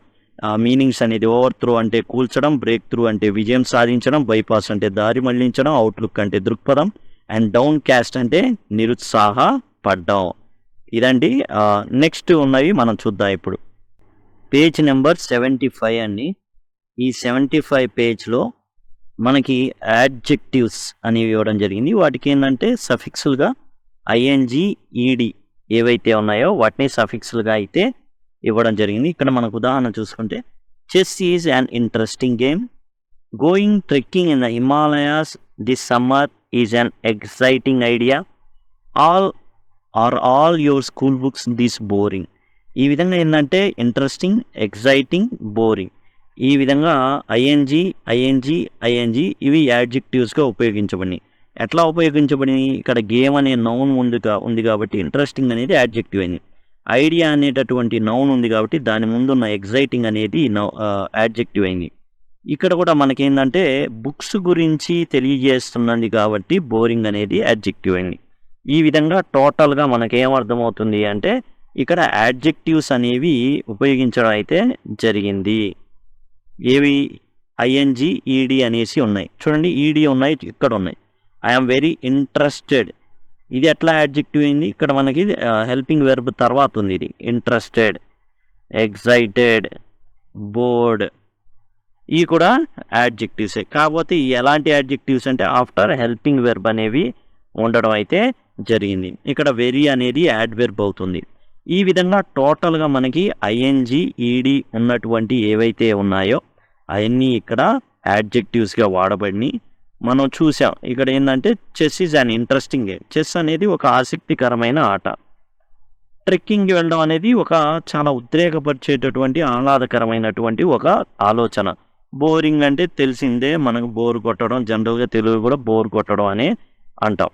మీనింగ్స్ అనేది ఓవర్ త్రో అంటే కూల్చడం, బ్రేక్ త్రూ అంటే విజయం సాధించడం, బైపాస్ అంటే దారి మళ్లించడం, అవుట్లుక్ అంటే దృక్పథం, అండ్ డౌన్ క్యాస్ట్ అంటే నిరుత్సాహపడ్డం. ఇదండి. నెక్స్ట్ ఉన్నవి మనం చూద్దాం ఇప్పుడు. పేజ్ నెంబర్ 75 అండి. ఈ 75 పేజ్లో మనకి యాడ్జెక్టివ్స్ అనేవి ఇవ్వడం జరిగింది. వాటికి ఏంటంటే సఫిక్స్లుగా ING, ED ఏవైతే ఉన్నాయో వాటిని సఫిక్స్లుగా అయితే ఇవ్వడం జరిగింది. ఇక్కడ మనకు ఉదాహరణ చూసుకుంటే chess is an interesting game. Going trekking in the Himalayas this summer is an exciting idea. All your school books this boring. ఈ విధంగా ఏంటంటే ఇంట్రెస్టింగ్, ఎక్సైటింగ్, బోరింగ్, ఈ విధంగా ING ఇవి యాడ్జెక్టివ్స్గా ఉపయోగించబడినాయి. ఎట్లా ఉపయోగించబడినాయి? ఇక్కడ గేమ్ అనే నౌన్ ఉంది కాబట్టి ఇంట్రెస్టింగ్ అనేది యాడ్జెక్టివ్ అయింది. ఐడియా అనేటటువంటి నౌన్ ఉంది కాబట్టి దాని ముందున్న ఎగ్జైటింగ్ అనేది యాడ్జెక్టివ్ అయింది. ఇక్కడ కూడా మనకేంటంటే బుక్స్ గురించి తెలియజేస్తున్నది కాబట్టి బోరింగ్ అనేది యాడ్జెక్టివ్ అయింది. ఈ విధంగా టోటల్గా మనకేమర్థమవుతుంది అంటే ఇక్కడ యాడ్జెక్టివ్స్ అనేవి ఉపయోగించడం అయితే జరిగింది. ఏవి? ING, ED అనేసి ఉన్నాయి. చూడండి, ED ఉన్నాయి, ఇక్కడ ఉన్నాయి. ఐఎమ్ వెరీ ఇంట్రెస్టెడ్, ఇది ఎట్లా యాడ్జెక్టివ్ అయింది? ఇక్కడ మనకి హెల్పింగ్ వెర్బ్ తర్వాత ఉంది. ఇది ఇంట్రెస్టెడ్, ఎగ్జైటెడ్, బోర్డ్, ఇవి కూడా యాడ్జెక్టివ్సే. కాకపోతే ఎలాంటి యాడ్జెక్టివ్స్ అంటే ఆఫ్టర్ హెల్పింగ్ వెర్బ్ అనేవి ఉండడం అయితే జరిగింది. ఇక్కడ వెరీ అనేది యాడ్ వెర్బ్ అవుతుంది. ఈ విధంగా టోటల్గా మనకి ING, ED ఉన్నటువంటి ఏవైతే ఉన్నాయో అవన్నీ ఇక్కడ యాడ్జెక్టివ్స్గా వాడబడినాయి. మనం చూసాం ఇక్కడ ఏంటంటే chess is an interesting game. Chess అనేది ఒక ఆసక్తికరమైన ఆట. ట్రెక్కింగ్కి వెళ్ళడం అనేది ఒక చాలా ఉద్రేకపరిచేటటువంటి ఆహ్లాదకరమైనటువంటి ఒక ఆలోచన. బోరింగ్ అంటే తెలిసిందే, మనకు బోర్ కొట్టడం, జనరల్గా తెలుగు కూడా బోర్ కొట్టడం అనే అంటాం.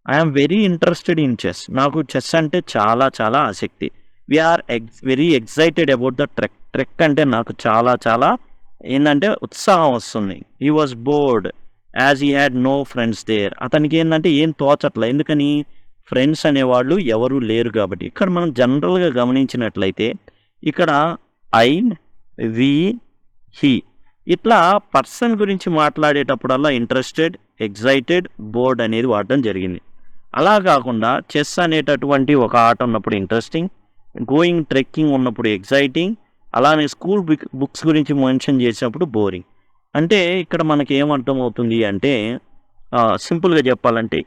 I'm very interested in chess, నాకు చెస్ అంటే చాలా చాలా ఆసక్తి. We're very excited about the trek. Trek అంటే నాకు చాలా చాలా ఏంటంటే ఉత్సాహం వస్తుంది. He was bored as he had no friends there. అతనికి ఏంటంటే ఏం తోచట్లే, ఎందుకని? ఫ్రెండ్స్ అనేవాళ్ళు ఎవరు లేరు కాబట్టి. ఇక్కడ మనం జనరల్గా గమనించినట్లయితే ఇక్కడ ఐ, వి, హీ ఇట్లా పర్సన్ గురించి మాట్లాడేటప్పుడల్లా ఇంట్రెస్టెడ్, ఎగ్జైటెడ్, బోర్డ్ అనేది వాడడం జరిగింది. అలా కాకుండా చెస్ అనేటటువంటి ఒక ఆట ఉన్నప్పుడు ఇంట్రెస్టింగ్, గోయింగ్ ట్రెక్కింగ్ ఉన్నప్పుడు ఎగ్జైటింగ్, అలానే స్కూల్ బుక్స్ గురించి మెన్షన్ చేసినప్పుడు బోరింగ్. అంటే ఇక్కడ మనకి ఏమర్థం అవుతుంది అంటే సింపుల్గా చెప్పాలంటే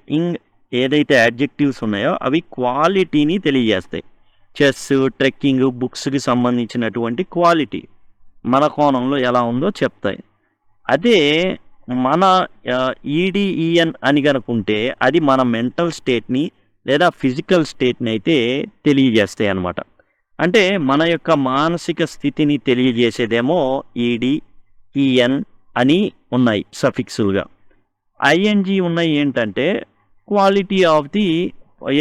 ఏదైతే యాడ్జెక్టివ్స్ ఉన్నాయో అవి క్వాలిటీని తెలియజేస్తాయి. చెస్, ట్రెక్కింగ్, బుక్స్కి సంబంధించినటువంటి క్వాలిటీ మన కోణంలో ఎలా ఉందో చెప్తాయి. అదే మన EDEN అని కనుకుంటే అది మన మెంటల్ స్టేట్ని లేదా ఫిజికల్ స్టేట్ని అయితే తెలియజేస్తాయి అన్నమాట. అంటే మన యొక్క మానసిక స్థితిని తెలియజేసేదేమో EDEN అని ఉన్నాయి సఫిక్సులుగా. ING ఉన్నాయి ఏంటంటే క్వాలిటీ ఆఫ్ ది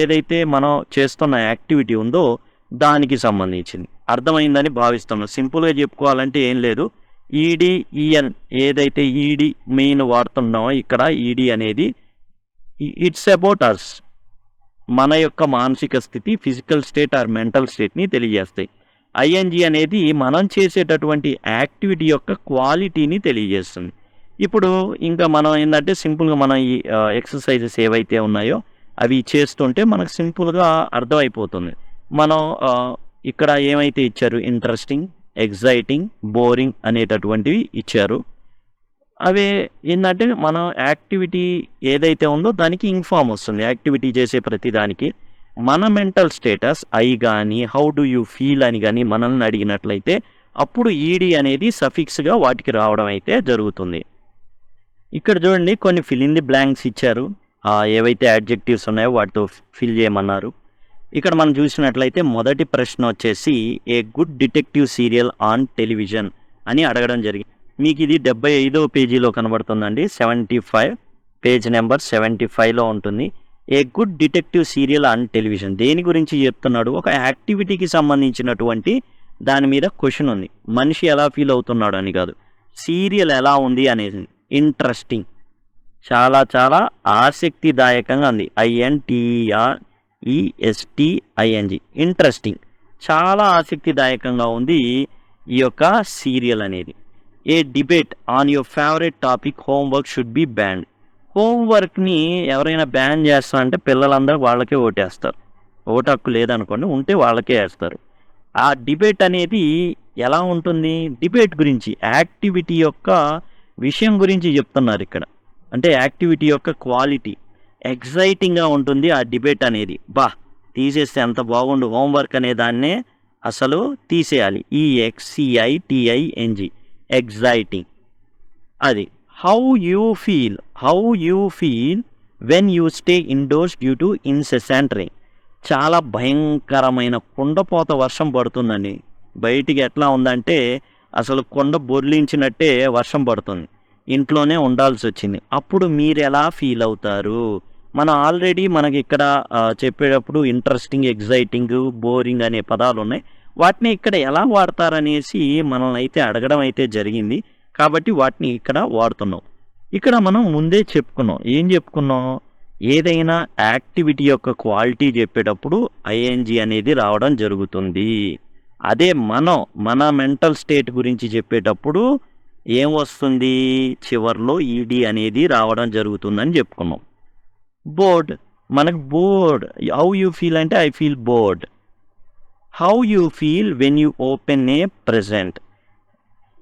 ఏదైతే మనం చేస్తున్న యాక్టివిటీ ఉందో దానికి సంబంధించింది. అర్థమైందని భావిస్తున్నాను. సింపుల్గా చెప్పుకోవాలంటే ఏం లేదు, ఈడి ఈఎన్ ఏదైతే ఈడి మెయిన్ వాడుతున్నామో ఇక్కడ ఈడి అనేది ఇట్స్ అబౌట్ అస్, మన యొక్క మానసిక స్థితి, ఫిజికల్ స్టేట్ ఆర్ మెంటల్ స్టేట్ని తెలియజేస్తాయి. ఐఎన్జి అనేది మనం చేసేటటువంటి యాక్టివిటీ యొక్క క్వాలిటీని తెలియజేస్తుంది. ఇప్పుడు ఇంకా మనం ఏంటంటే సింపుల్గా మనం ఈ ఎక్సర్సైజెస్ ఏవైతే ఉన్నాయో అవి చేస్తుంటే మనకు సింపుల్గా అర్థమైపోతుంది. మనం ఇక్కడ ఏమైతే ఇచ్చారు, ఇంట్రెస్టింగ్, ఎగ్జైటింగ్, బోరింగ్ అనేటటువంటివి ఇచ్చారు. అవే ఏంటంటే మనం యాక్టివిటీ ఏదైతే ఉందో దానికి ఇన్ఫామ్ వస్తుంది. యాక్టివిటీ చేసే ప్రతి దానికి మన మెంటల్ స్టేటస్ ఐ కానీ హౌ డు యూ ఫీల్ అని కానీ మనల్ని అడిగినట్లయితే అప్పుడు ఈడి అనేది సఫిక్స్గా వాటికి రావడం అయితే జరుగుతుంది. ఇక్కడ చూడండి కొన్ని ఫిల్ ఇన్ ది బ్లాంక్స్ ఇచ్చారు. ఏవైతే యాడ్జెక్టివ్స్ ఉన్నాయో వాటితో ఫిల్ చేయమన్నారు. ఇక్కడ మనం చూసినట్లయితే మొదటి ప్రశ్న వచ్చేసి a good detective serial on television అని అడగడం జరిగింది. మీకు ఇది 75వ పేజీలో కనబడుతుందండి. 75 పేజ్ నెంబర్ 75లో ఉంటుంది. A good detective serial on television దేని గురించి చెప్తున్నాడు, ఒక యాక్టివిటీకి సంబంధించినటువంటి దాని మీద క్వశ్చన్ ఉంది. మనిషి ఎలా ఫీల్ అవుతున్నాడు అని కాదు, సీరియల్ ఎలా ఉంది అనేది. ఇంట్రెస్టింగ్, చాలా చాలా ఆసక్తిదాయకంగా ఉంది. INTERESTING, ఇంట్రెస్టింగ్, చాలా ఆసక్తిదాయకంగా ఉంది ఈ యొక్క సీరియల్ అనేది. A debate on your favourite topic homework should be banned. హోంవర్క్ని ఎవరైనా బ్యాన్ చేస్తారంటే పిల్లలందరూ వాళ్ళకే ఓటేస్తారు. ఓటు హక్కు లేదనుకోండి, ఉంటే వాళ్ళకే వేస్తారు. ఆ డిబేట్ అనేది ఎలా ఉంటుంది, డిబేట్ గురించి యాక్టివిటీ యొక్క విషయం గురించి చెప్తున్నారు ఇక్కడ. అంటే యాక్టివిటీ యొక్క క్వాలిటీ ఎగ్జైటింగ్గా ఉంటుంది ఆ డిబేట్ అనేది. తీసేస్తే ఎంత బాగుండు, హోంవర్క్ అనే దాన్నే అసలు తీసేయాలి. EXCITING, exciting. అది how you feel when you stay indoors due to incessant rain. చాలా భయంకరమైన కుండపోత వర్షం పడుతుందండి. బయటికి ఎట్లా ఉందంటే అసలు కొండ బొర్లించినట్టే వర్షం పడుతుంది, ఇంట్లోనే ఉండాల్సి వచ్చింది. అప్పుడు మీరు ఎలా ఫీల్ అవుతారు? మనం ఆల్రెడీ మనకి ఇక్కడ చెప్పేటప్పుడు ఇంట్రెస్టింగ్, ఎగ్జైటింగ్, బోరింగ్ అనే పదాలు ఉన్నాయి. వాటిని ఇక్కడ ఎలా వాడతారనేసి మనల్ని అయితే అడగడం అయితే జరిగింది. కాబట్టి వాటిని ఇక్కడ వాడుతున్నాం. ఇక్కడ మనం ముందే చెప్పుకున్నాం. ఏం చెప్పుకున్నాం, ఏదైనా యాక్టివిటీ యొక్క క్వాలిటీ చెప్పేటప్పుడు ఐఎన్జి అనేది రావడం జరుగుతుంది. అదే మన మెంటల్ స్టేట్ గురించి చెప్పేటప్పుడు ఏం వస్తుంది, చివర్లో ఈడి అనేది రావడం జరుగుతుందని చెప్పుకున్నాం. బోర్డ్, మనకు బోర్డ్, హౌ యూ ఫీల్ అంటే I feel bored. How you feel when you open A present.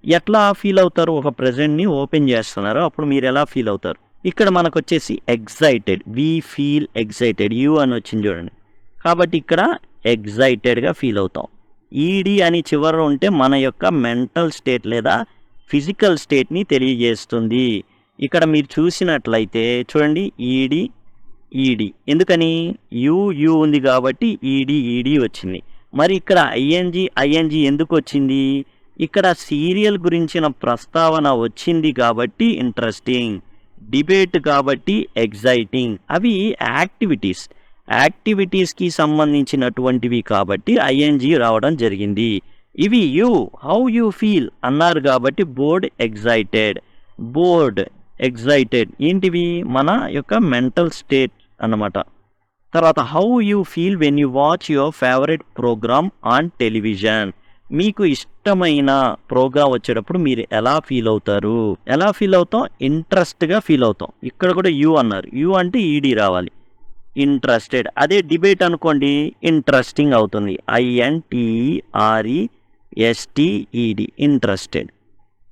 ఎట్లా ఫీల్ అవుతారు, ఒక ప్రెజెంట్ని ఓపెన్ చేస్తున్నారు, అప్పుడు మీరు ఎలా ఫీల్ అవుతారు. ఇక్కడ మనకు వచ్చేసి excited, we feel excited, you అని వచ్చింది చూడండి. కాబట్టి ఇక్కడ ఎగ్జైటెడ్గా ఫీల్ అవుతాం. ఈడి అని చివర ఉంటే మన యొక్క మెంటల్ స్టేట్ లేదా ఫిజికల్ స్టేట్ని తెలియజేస్తుంది. ఇక్కడ మీరు చూసినట్లయితే చూడండి, ఈడి ఎందుకని, యూ ఉంది కాబట్టి ఈడి వచ్చింది. మరి ఇక్కడ ఐఎన్జి ఎందుకు వచ్చింది, ఇక్కడ సీరియల్ గురించిన ప్రస్తావన వచ్చింది కాబట్టి ఇంట్రెస్టింగ్, డిబేట్ కాబట్టి ఎగ్జైటింగ్. అవి యాక్టివిటీస్కి సంబంధించినటువంటివి కాబట్టి ఐఎన్జి రావడం జరిగింది. ఇవి హౌ యూ ఫీల్ అన్నారు కాబట్టి బోర్డ్ ఎగ్జైటెడ్ ఏంటివి, మన యొక్క మెంటల్ స్టేట్ అన్నమాట. తర్వాత how you feel when you watch your favourite programme on television. మీకు ఇష్టమైన ప్రోగ్రామ్ వచ్చేటప్పుడు మీరు ఎలా ఫీల్ అవుతాం, ఇంట్రెస్ట్గా ఫీల్ అవుతాం. ఇక్కడ కూడా యూ అన్నారు, యూ అంటే ఈడి రావాలి, ఇంట్రెస్టెడ్. అదే డిబేట్ అనుకోండి, ఇంట్రెస్టింగ్ అవుతుంది, INTERESTED, ఇంట్రెస్టెడ్.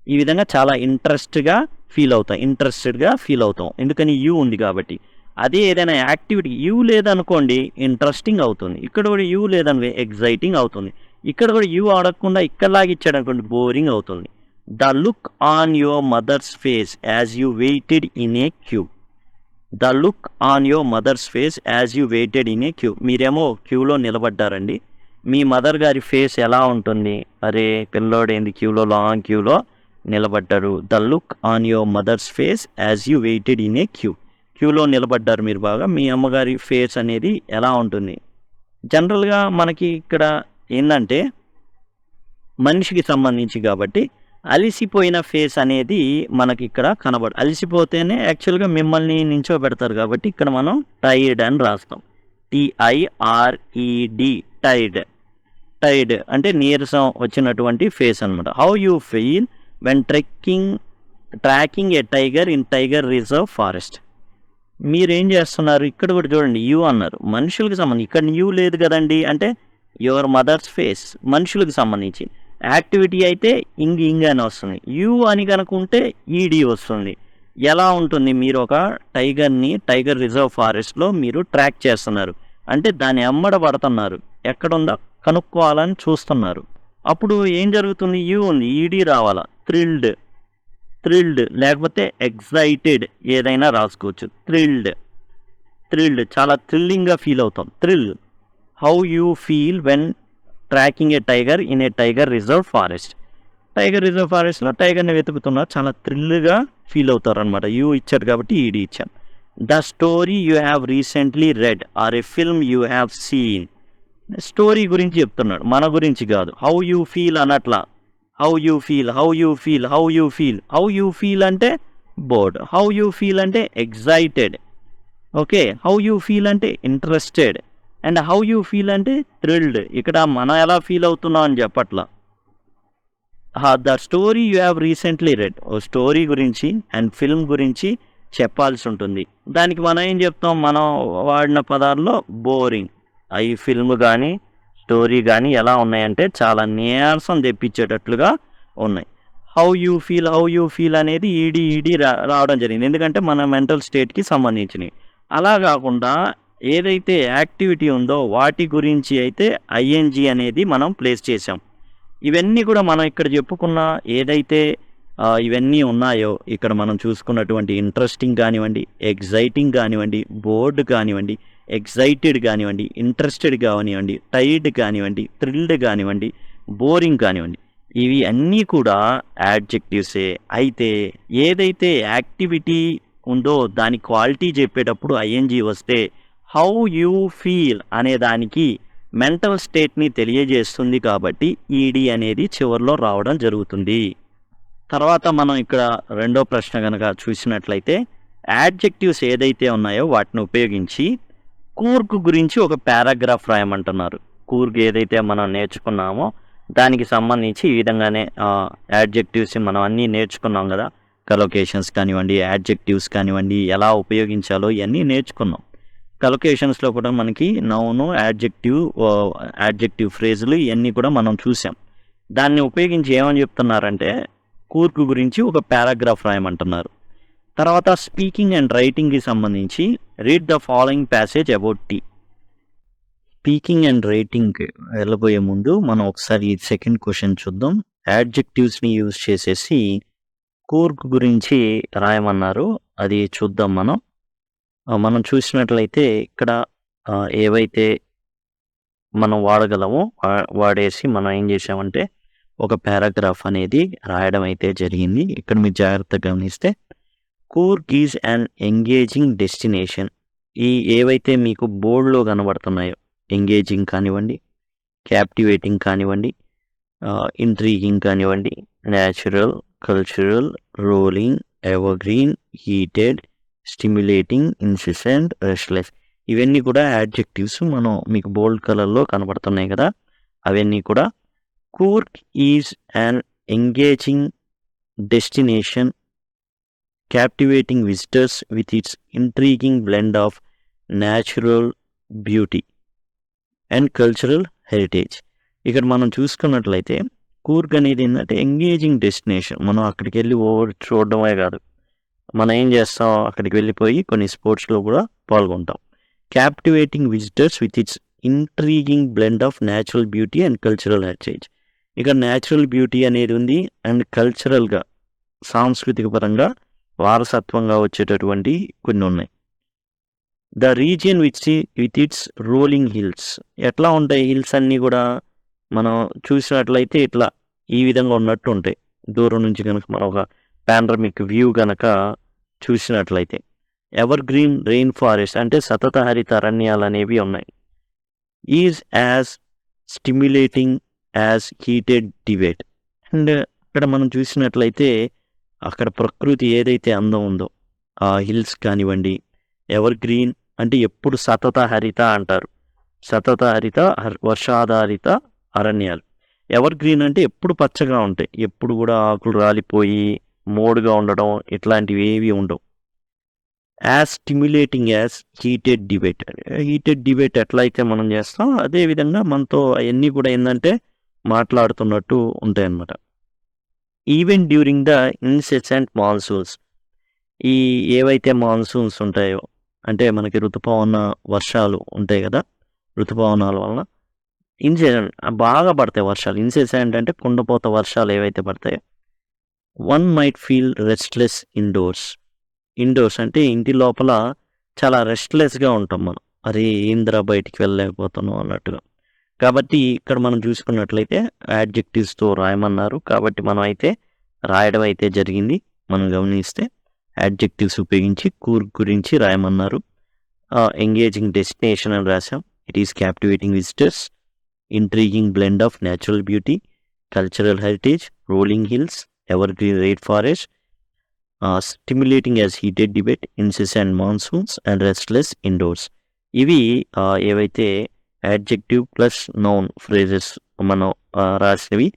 ఈ విధంగా చాలా ఇంట్రెస్టెడ్గా ఫీల్ అవుతాం, ఎందుకని యూ ఉంది కాబట్టి. అదే ఏదైనా యాక్టివిటీ యూ లేదనుకోండి, ఇంట్రెస్టింగ్ అవుతుంది. ఇక్కడ కూడా యూ లేదనుకో ఎగ్జైటింగ్ అవుతుంది. ఇక్కడ కూడా యూ ఆడకుండా ఇక్కడలాగా ఇచ్చాడు అనుకోండి, బోరింగ్ అవుతుంది. The look on your mother's face as you waited in a queue. మీరేమో క్యూలో నిలబడ్డారండి, మీ మదర్ గారి ఫేస్ ఎలా ఉంటుంది, అరే పిల్లోడేంది లాంగ్ క్యూలో నిలబడ్డారు. The look on your mother's face as you waited in a క్యూలో నిలబడ్డారు మీరు బాగా, మీ అమ్మగారి ఫేస్ అనేది ఎలా ఉంటుంది. జనరల్గా మనకి ఇక్కడ ఏంటంటే మనిషికి సంబంధించి కాబట్టి అలిసిపోయిన ఫేస్ అనేది మనకి ఇక్కడ అలిసిపోతేనే యాక్చువల్గా మిమ్మల్ని నించోబెడతారు కాబట్టి ఇక్కడ మనం టైర్డ్ అని రాస్తాం. TIRED, టైర్డ్ అంటే నీరసం వచ్చినటువంటి ఫేస్ అనమాట. How you feel when tracking A tiger in tiger reserve forest. మీరేం చేస్తున్నారు? ఇక్కడ కూడా చూడండి, యూ అన్నారు, మనుషులకు సంబంధించి. ఇక్కడ యూ లేదు కదండి, అంటే యువర్ మదర్స్ ఫేస్, మనుషులకు సంబంధించి. యాక్టివిటీ అయితే ఇంగ్ అని వస్తుంది. యూ అని కనుకుంటే ఈడీ వస్తుంది. ఎలా ఉంటుంది? మీరు ఒక టైగర్ రిజర్వ్ ఫారెస్ట్లో మీరు ట్రాక్ చేస్తున్నారు అంటే దాన్ని పడుతున్నారు, ఎక్కడుందో కనుక్కోవాలని చూస్తున్నారు. అప్పుడు ఏం జరుగుతుంది? యూ ఉంది, ఈడీ రావాలా. థ్రిల్డ్ లేకపోతే ఎగ్జైటెడ్ ఏదైనా రాసుకోవచ్చు. థ్రిల్డ్ చాలా థ్రిల్లింగ్గా ఫీల్ అవుతాం. How you feel when tracking A tiger in a tiger reserve forest. Tiger reserve ఫారెస్ట్లో టైగర్ని వెతుకుతున్నారు, చాలా థ్రిల్గా ఫీల్ అవుతారు అనమాట. యూ ఇచ్చారు కాబట్టి ఈడీ ఇచ్చాను. The story you have recently read or a film you have seen. Story గురించి చెప్తున్నాడు, మన గురించి కాదు. హౌ యూ ఫీల్ అనట్లా. హౌ యూ ఫీల్ అంటే బోర్డ్, హౌ యూ ఫీల్ అంటే excited, okay. How you feel అంటే interested, and how you feel అంటే థ్రిల్డ్. ఇక్కడ మనం ఎలా ఫీల్ అవుతున్నాం అని చెప్పట్లా. The story you have recently read, ఓ స్టోరీ గురించి అండ్ ఫిల్మ్ గురించి చెప్పాల్సి ఉంటుంది. దానికి మనం ఏం చెప్తాం? మనం వాడిన పదాల్లో బోరింగ్. ఈ ఫిల్మ్ కానీ స్టోరీ కానీ ఎలా ఉన్నాయంటే చాలా నీరసం తెప్పించేటట్లుగా ఉన్నాయి. హౌ యూ ఫీల్ అనేది ఈడీ రావడం జరిగింది, ఎందుకంటే మన మెంటల్ స్టేట్కి సంబంధించినవి. అలా కాకుండా ఏదైతే యాక్టివిటీ ఉందో వాటి గురించి అయితే ఐఎన్జీ అనేది మనం ప్లేస్ చేసాం. ఇవన్నీ కూడా మనం ఇక్కడ చెప్పుకున్న ఏదైతే ఇవన్నీ ఉన్నాయో ఇక్కడ మనం చూసుకున్నటువంటి ఇంట్రెస్టింగ్ కానివ్వండి, ఎగ్జైటింగ్ కానివ్వండి, బోర్డ్ కానివ్వండి, ఎగ్జైటెడ్ కానివ్వండి, ఇంట్రెస్టెడ్ కానివ్వండి, టైర్డ్ కానివ్వండి, థ్రిల్డ్ కానివ్వండి, బోరింగ్ కానివ్వండి, ఇవి అన్నీ కూడా యాడ్జెక్టివ్సే. అయితే ఏదైతే యాక్టివిటీ ఉందో దాని క్వాలిటీ చెప్పేటప్పుడు ఐఎన్జీ వస్తే హౌ యూ ఫీల్ అనే దానికి మెంటల్ స్టేట్ని తెలియజేస్తుంది కాబట్టి ఈడీ అనేది చివరిలో రావడం జరుగుతుంది. తర్వాత మనం ఇక్కడ రెండో ప్రశ్న కనుక చూసినట్లయితే యాడ్జెక్టివ్స్ ఏదైతే ఉన్నాయో వాటిని ఉపయోగించి కూర్గ్ గురించి ఒక పారాగ్రాఫ్ రాయమంటున్నారు. కూర్గ్ ఏదైతే మనం నేర్చుకున్నామో దానికి సంబంధించి ఈ విధంగానే యాడ్జెక్టివ్స్ మనం అన్నీ నేర్చుకున్నాం కదా. కలొకేషన్స్ కానివ్వండి, యాడ్జెక్టివ్స్ కానివ్వండి, ఎలా ఉపయోగించాలో ఇవన్నీ నేర్చుకున్నాం. కలొకేషన్స్లో కూడా మనకి నౌను, యాడ్జెక్టివ్ ఫ్రేజులు ఇవన్నీ కూడా మనం చూసాం. దాన్ని ఉపయోగించి ఏమని చెప్తున్నారంటే కూర్గ్ గురించి ఒక పారాగ్రాఫ్ రాయమంటున్నారు. తర్వాత స్పీకింగ్ అండ్ రైటింగ్కి సంబంధించి read the following passage about tea. Speaking and రైటింగ్కి వెళ్ళబోయే ముందు మనం ఒకసారి సెకండ్ క్వశ్చన్ చూద్దాం. యాడ్జెక్టివ్స్ని యూజ్ చేసేసి కూర్గ్ గురించి రాయమన్నారు, అది చూద్దాం. మనం చూసినట్లయితే ఇక్కడ ఏవైతే మనం వాడగలమో వాడేసి మనం ఏం చేసామంటే ఒక పారాగ్రాఫ్ అనేది రాయడం అయితే జరిగింది. ఇక్కడ మీరు జాగ్రత్తగా గమనిస్తే Coorg is an engaging destination. ఏవైతే మీకు బోర్డులో కనబడుతున్నాయో ఎంగేజింగ్ కానివ్వండి, క్యాప్టివేటింగ్ కానివ్వండి, ఇంట్రీగింగ్ కానివ్వండి, natural, cultural, rolling, evergreen, heated, stimulating, incessant, restless, ఇవన్నీ కూడా యాడ్జెక్టివ్స్ మనం మీకు బోల్డ్ కలర్లో కనబడుతున్నాయి కదా, అవన్నీ కూడా. Coorg is an engaging destination captivating visitors with its intriguing blend of natural beauty and cultural heritage. ఇక్కడ మనం చూసుకున్నట్లయితే కూర్గ్ అనేది ఏంటంటే ఎంగేజింగ్ డెస్టినేషన్. మనం అక్కడికి వెళ్ళి చూడడమే కాదు, మనం ఏం చేస్తాం, అక్కడికి వెళ్ళిపోయి కొన్ని స్పోర్ట్స్లో కూడా పాల్గొంటాం. Captivating visitors with its intriguing blend of natural beauty and cultural heritage. ఇక్కడ న్యాచురల్ బ్యూటీ అనేది ఉంది అండ్ కల్చరల్గా, సాంస్కృతిక పరంగా వారసత్వంగా వచ్చేటటువంటి కొన్ని ఉన్నాయి. The region with its rolling hills. ఎట్లా ఉంటాయి హిల్స్ అన్నీ కూడా? మనం చూసినట్లయితే ఇట్లా ఈ విధంగా ఉన్నట్టు ఉంటాయి. దూరం నుంచి కనుక మనం ఒక పానరమిక్ వ్యూ కనుక చూసినట్లయితే ఎవర్ గ్రీన్ రెయిన్ ఫారెస్ట్ అంటే సతత హరిత అరణ్యాలు అనేవి ఉన్నాయి. Is as stimulating as heated debate. And ఇక్కడ మనం చూసినట్లయితే అక్కడ ప్రకృతి ఏదైతే అందం ఉందో ఆ హిల్స్ కానివ్వండి, ఎవర్ గ్రీన్ అంటే ఎప్పుడు సతత హరిత అంటారు. సతత హరిత వర్షాధారిత అరణ్యాలు. ఎవర్ గ్రీన్ అంటే ఎప్పుడు పచ్చగా ఉంటాయి, ఎప్పుడు కూడా ఆకులు రాలిపోయి మోడుగా ఉండడం ఇట్లాంటివి ఏవి ఉండవు. As stimulating as heated debate. Heated debate ఎట్లా అయితే మనం చేస్తాం అదేవిధంగా మనతో అవన్నీ కూడా ఏంటంటే మాట్లాడుతున్నట్టు ఉంటాయి అన్నమాట. Even during the incessant monsoons, ఈ ఏవైతే మాన్సూన్స్ ఉంటాయో అంటే మనకి ఋతుపవన వర్షాలు ఉంటాయి కదా, ఋతుపవనాల వలన ఇన్సెసెంట్ బాగా పడతాయి వర్షాలు. ఇన్సెసెంట్ అంటే కుండపోత వర్షాలు ఏవైతే పడతాయో one might feel restless indoors. Indoors అంటే ఇంటి లోపల చాలా రెస్ట్లెస్గా ఉంటాం మనం, అరే ఏంద్రా బయటికి వెళ్ళలేకపోతున్నాం అన్నట్టుగా. కాబట్టి ఇక్కడ మనం చూసుకున్నట్లయితే యాడ్జెక్టివ్స్తో రాయమన్నారు, కాబట్టి మనం అయితే రాయడం అయితే జరిగింది. మనం గమనిస్తే యాడ్జెక్టివ్స్ ఉపయోగించి గురించి రాయమన్నారు. ఎంగేజింగ్ డెస్టినేషన్ అని రాసాం. It is captivating visitors, intriguing blend of natural beauty, cultural heritage, rolling hills, ever green rain forest, stimulating as heated debate, incessant monsoons and restless indoors. ఇవి ఏవైతే యాడ్జెక్టివ్ ప్లస్ నౌన్ ఫ్రేజెస్ మనం రాసినవి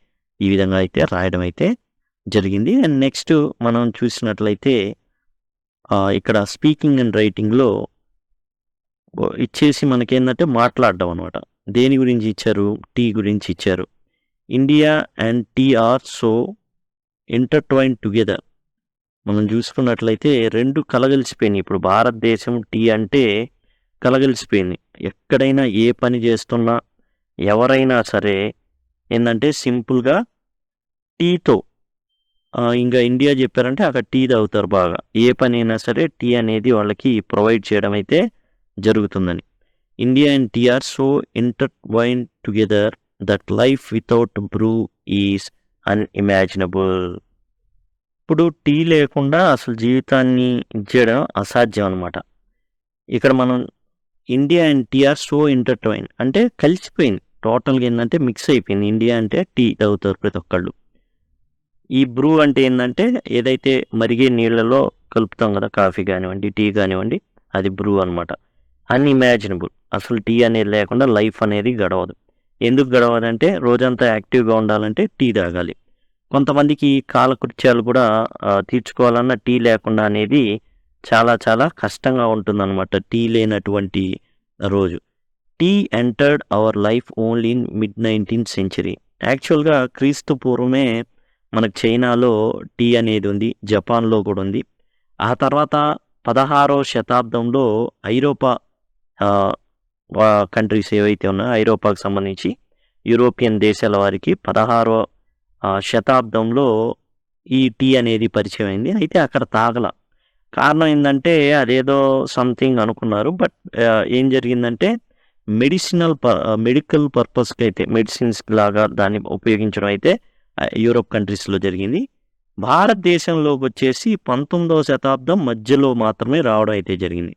ఈ విధంగా అయితే రాయడం అయితే జరిగింది. అండ్ నెక్స్ట్ మనం చూసినట్లయితే ఇక్కడ స్పీకింగ్ అండ్ రైటింగ్లో ఇచ్చేసి మనకేంటంటే మాట్లాడడం అనమాట. దేని గురించి ఇచ్చారు? టీ గురించి ఇచ్చారు. India and tea are so intertwine together. మనం చూసుకున్నట్లయితే రెండు కలగలిసిపోయినాయి. ఇప్పుడు భారతదేశం టీ అంటే కలగలిసిపోయింది. ఎక్కడైనా ఏ పని చేస్తున్నా ఎవరైనా సరే ఏంటంటే సింపుల్గా టీతో, ఇంకా ఇండియా చెప్పారంటే అక్కడ టీ తాగుతారు బాగా. ఏ పని అయినా సరే టీ అనేది వాళ్ళకి ప్రొవైడ్ చేయడం అయితే జరుగుతుందని. India and tea are so intertwine together that life without brew is unimaginable. ఇప్పుడు టీ లేకుండా అసలు జీవితాన్ని ఇచ్చేయడం అసాధ్యం అనమాట. ఇక్కడ మనం India and tea are so intertwine అంటే కలిసిపోయింది, టోటల్గా ఏంటంటే మిక్స్ అయిపోయింది. ఇండియా అంటే టీ తాగుతారు ప్రతి ఒక్కళ్ళు. ఈ బ్రూ అంటే ఏంటంటే ఏదైతే మరిగే నీళ్ళలో కలుపుతాం కదా, కాఫీ కానివ్వండి టీ కానివ్వండి, అది బ్రూ అనమాట. అన్ఇమాజినబుల్, అసలు టీ అనేది లేకుండా లైఫ్ అనేది గడవదు. ఎందుకు గడవదంటే రోజంతా యాక్టివ్గా ఉండాలంటే టీ తాగాలి. కొంతమందికి కాలకృత్యాలు కూడా తీర్చుకోవాలన్న టీ లేకుండా అనేది చాలా చాలా కష్టంగా ఉంటుందన్నమాట, టీ లేనటువంటి రోజు. Tea entered our life only in మిడ్-19th century. యాక్చువల్గా క్రీస్తు పూర్వమే మనకు చైనాలో టీ అనేది ఉంది, జపాన్లో కూడా ఉంది. ఆ తర్వాత 16వ శతాబ్దంలో ఐరోపా కంట్రీస్ ఏవైతే ఉన్నాయో ఐరోపాకు సంబంధించి యూరోపియన్ దేశాల వారికి 16వ శతాబ్దంలో ఈ టీ అనేది పరిచయం అయింది. అయితే అక్కడ తాగల. కారణం ఏంటంటే అదేదో సంథింగ్ అనుకున్నారు. బట్ ఏం జరిగిందంటే మెడికల్ పర్పస్కి అయితే మెడిసిన్స్ లాగా దాన్ని ఉపయోగించడం అయితే యూరోప్ కంట్రీస్లో జరిగింది. భారతదేశంలోకి వచ్చేసి 19వ శతాబ్దం మధ్యలో మాత్రమే రావడం అయితే జరిగింది.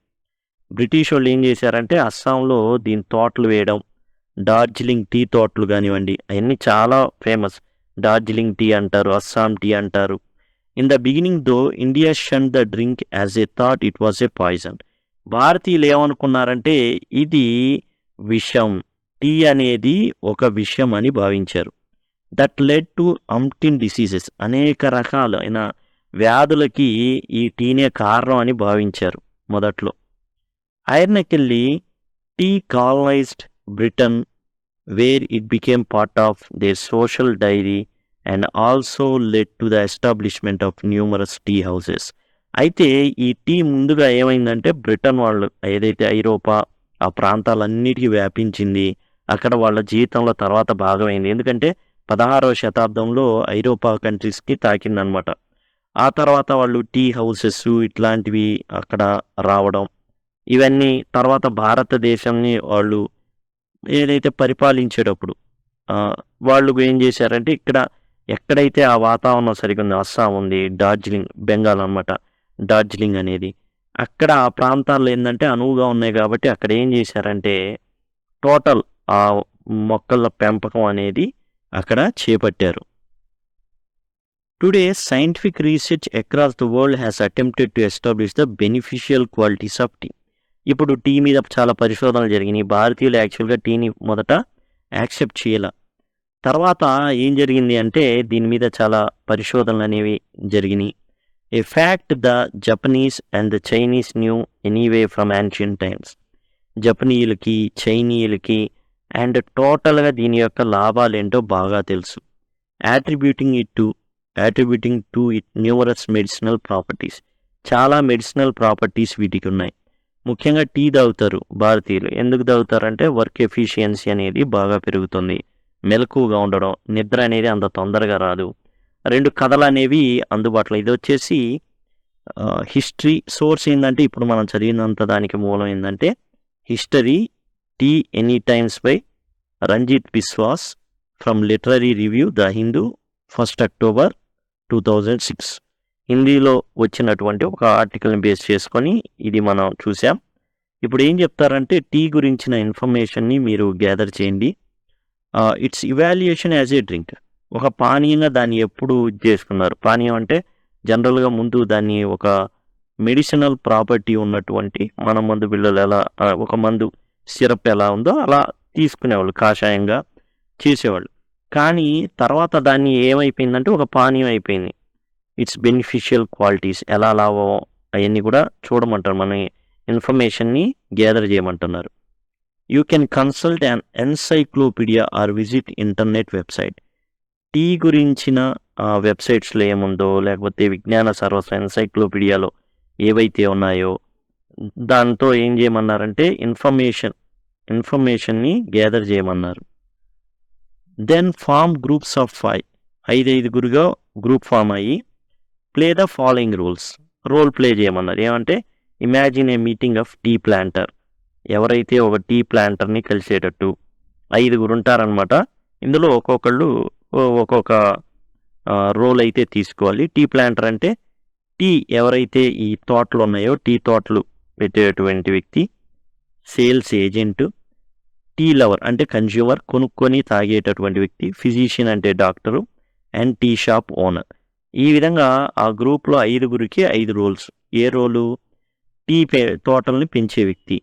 బ్రిటిష్ వాళ్ళు ఏం చేశారంటే అస్సాంలో దీని తోటలు వేయడం, డార్జిలింగ్ టీ తోటలు కానివ్వండి అవన్నీ చాలా ఫేమస్. డార్జిలింగ్ టీ అంటారు, అస్సాం టీ అంటారు. In the beginning though India shun the drink as a thought it was a poison. భారతీయులు ఏమనుకున్నారంటే ఇది విషం, టీ అనేది ఒక విషం అని భావించారు. That led to umpteen diseases, అనేక రకాలైన వ్యాధులకి ఈ టీనే కారణం అని భావించారు మొదట్లో. ఐర్నకెళ్ళి tea colonised Britain where it became part of their social diary and also led to the establishment of numerous tea houses. అయితే ఈ టీ ముందుగా ఏమైందంటే బ్రిటన్ వాళ్ళు ఏదైతే ఐరోపా ఆ ప్రాంతాలన్నిటికీ వ్యాపించింది, అక్కడ వాళ్ళ జీవితంలో తర్వాత భాగమైంది. ఎందుకంటే 16వ శతాబ్దంలో ఐరోపా కంట్రీస్కి తాకిందనమాట. ఆ తర్వాత వాళ్ళు టీ హౌసెస్ ఇట్లాంటివి అక్కడ రావడం, ఇవన్నీ తర్వాత భారతదేశాన్ని వాళ్ళు ఏదైతే పరిపాలించేటప్పుడు వాళ్ళు ఏం చేశారంటే ఇక్కడ ఎక్కడైతే ఆ వాతావరణం సరిగ్గా ఉంది, అస్సాం ఉంది, డార్జిలింగ్ బెంగాల్ అనమాట డార్జిలింగ్ అనేది, అక్కడ ఆ ప్రాంతాల్లో ఏంటంటే అనువుగా ఉన్నాయి కాబట్టి అక్కడ ఏం చేశారంటే టోటల్ ఆ మొక్కల పెంపకం అనేది అక్కడ చేపట్టారు. Today scientific research across the world has attempted to establish the beneficial qualities of tea. ఇప్పుడు టీ మీద చాలా పరిశోధనలు జరిగినాయి. భారతీయులు యాక్చువల్గా టీని మొదట యాక్సెప్ట్ చేయాల. తర్వాత ఏం జరిగింది అంటే దీని మీద చాలా పరిశోధనలు అనేవి జరిగినాయి. A fact the Japanese and the Chinese knew anyway from ancient times. జపనీయులకి, చైనీయులకి అండ్ టోటల్గా దీని యొక్క లాభాలు ఏంటో బాగా తెలుసు. Attributing to it numerous medicinal properties. చాలా మెడిసినల్ ప్రాపర్టీస్ వీటికి ఉన్నాయి. ముఖ్యంగా టీ తాగుతారు భారతీయులు. ఎందుకు తాగుతారంటే వర్క్ ఎఫిషియన్సీ అనేది బాగా పెరుగుతుంది, మెలకువగా ఉండడం, నిద్ర అనేది అంత తొందరగా రాదు, 2 కథలు అనేవి అందుబాటులో. ఇది వచ్చేసి హిస్టరీ సోర్స్ ఏంటంటే ఇప్పుడు మనం చదివినంత దానికి మూలం ఏంటంటే history tea any times by Ranjit Biswas from literary review the Hindu 1 October 2006. హిందీలో వచ్చినటువంటి ఒక ఆర్టికల్ని బేస్ చేసుకొని ఇది మనం చూసాం. ఇప్పుడు ఏం చెప్తారంటే టీ గురించిన ఇన్ఫర్మేషన్ని మీరు గ్యాదర్ చేయండి. It's evaluation as a drink. ఒక పానీయంగా దాన్ని ఎప్పుడు చేసుకున్నారు? పానీయం అంటే జనరల్గా ముందు దాన్ని ఒక మెడిసినల్ ప్రాపర్టీ ఉన్నటువంటి మన మందు బిళ్ళలు ఎలా ఒక మందు సిరప్ ఎలా ఉందో అలా తీసుకునేవాళ్ళు, కాషాయంగా చేసేవాళ్ళు. కానీ తర్వాత దాన్ని ఏమైపోయిందంటే ఒక పానీయం అయిపోయింది. ఇట్స్ బెనిఫిషియల్ క్వాలిటీస్ ఎలా లాభం అవన్నీ కూడా చూడమంటారు, మన ఇన్ఫర్మేషన్ని గ్యాదర్ చేయమంటున్నారు. You can consult an encyclopedia or visit internet website. Tea గురించిన వెబ్సైట్స్లో ఏముందో లేకపోతే విజ్ఞాన సర్వస్వ ఎన్సైక్లోపీడియాలో ఏవైతే ఉన్నాయో దాంతో ఏం చేయమన్నారంటే ఇన్ఫర్మేషన్ని గ్యాదర్ చేయమన్నారు. Then form groups of 5 group form అయ్యి play the following role play చేయమన్నారు. ఏమంటే imagine a meeting of tea planter. ఎవరైతే ఒక టీ ప్లాంటర్ని కలిసేటట్టు 5 ఉంటారనమాట. ఇందులో ఒక్కొక్కళ్ళు ఒక్కొక్క రోల్ అయితే తీసుకోవాలి. టీ ప్లాంటర్ అంటే టీ ఎవరైతే ఈ తోటలు ఉన్నాయో టీ తోటలు పెట్టేటువంటి వ్యక్తి, సేల్స్ ఏజెంట్, టీ లవర్ అంటే కన్జ్యూమర్ కొనుక్కొని తాగేటటువంటి వ్యక్తి, ఫిజిషియన్ అంటే doctor and tea shop owner. ఈ విధంగా ఆ గ్రూప్లో 5 రోల్స్. ఏ రోలు? టీ తోటల్ని పెంచే వ్యక్తి,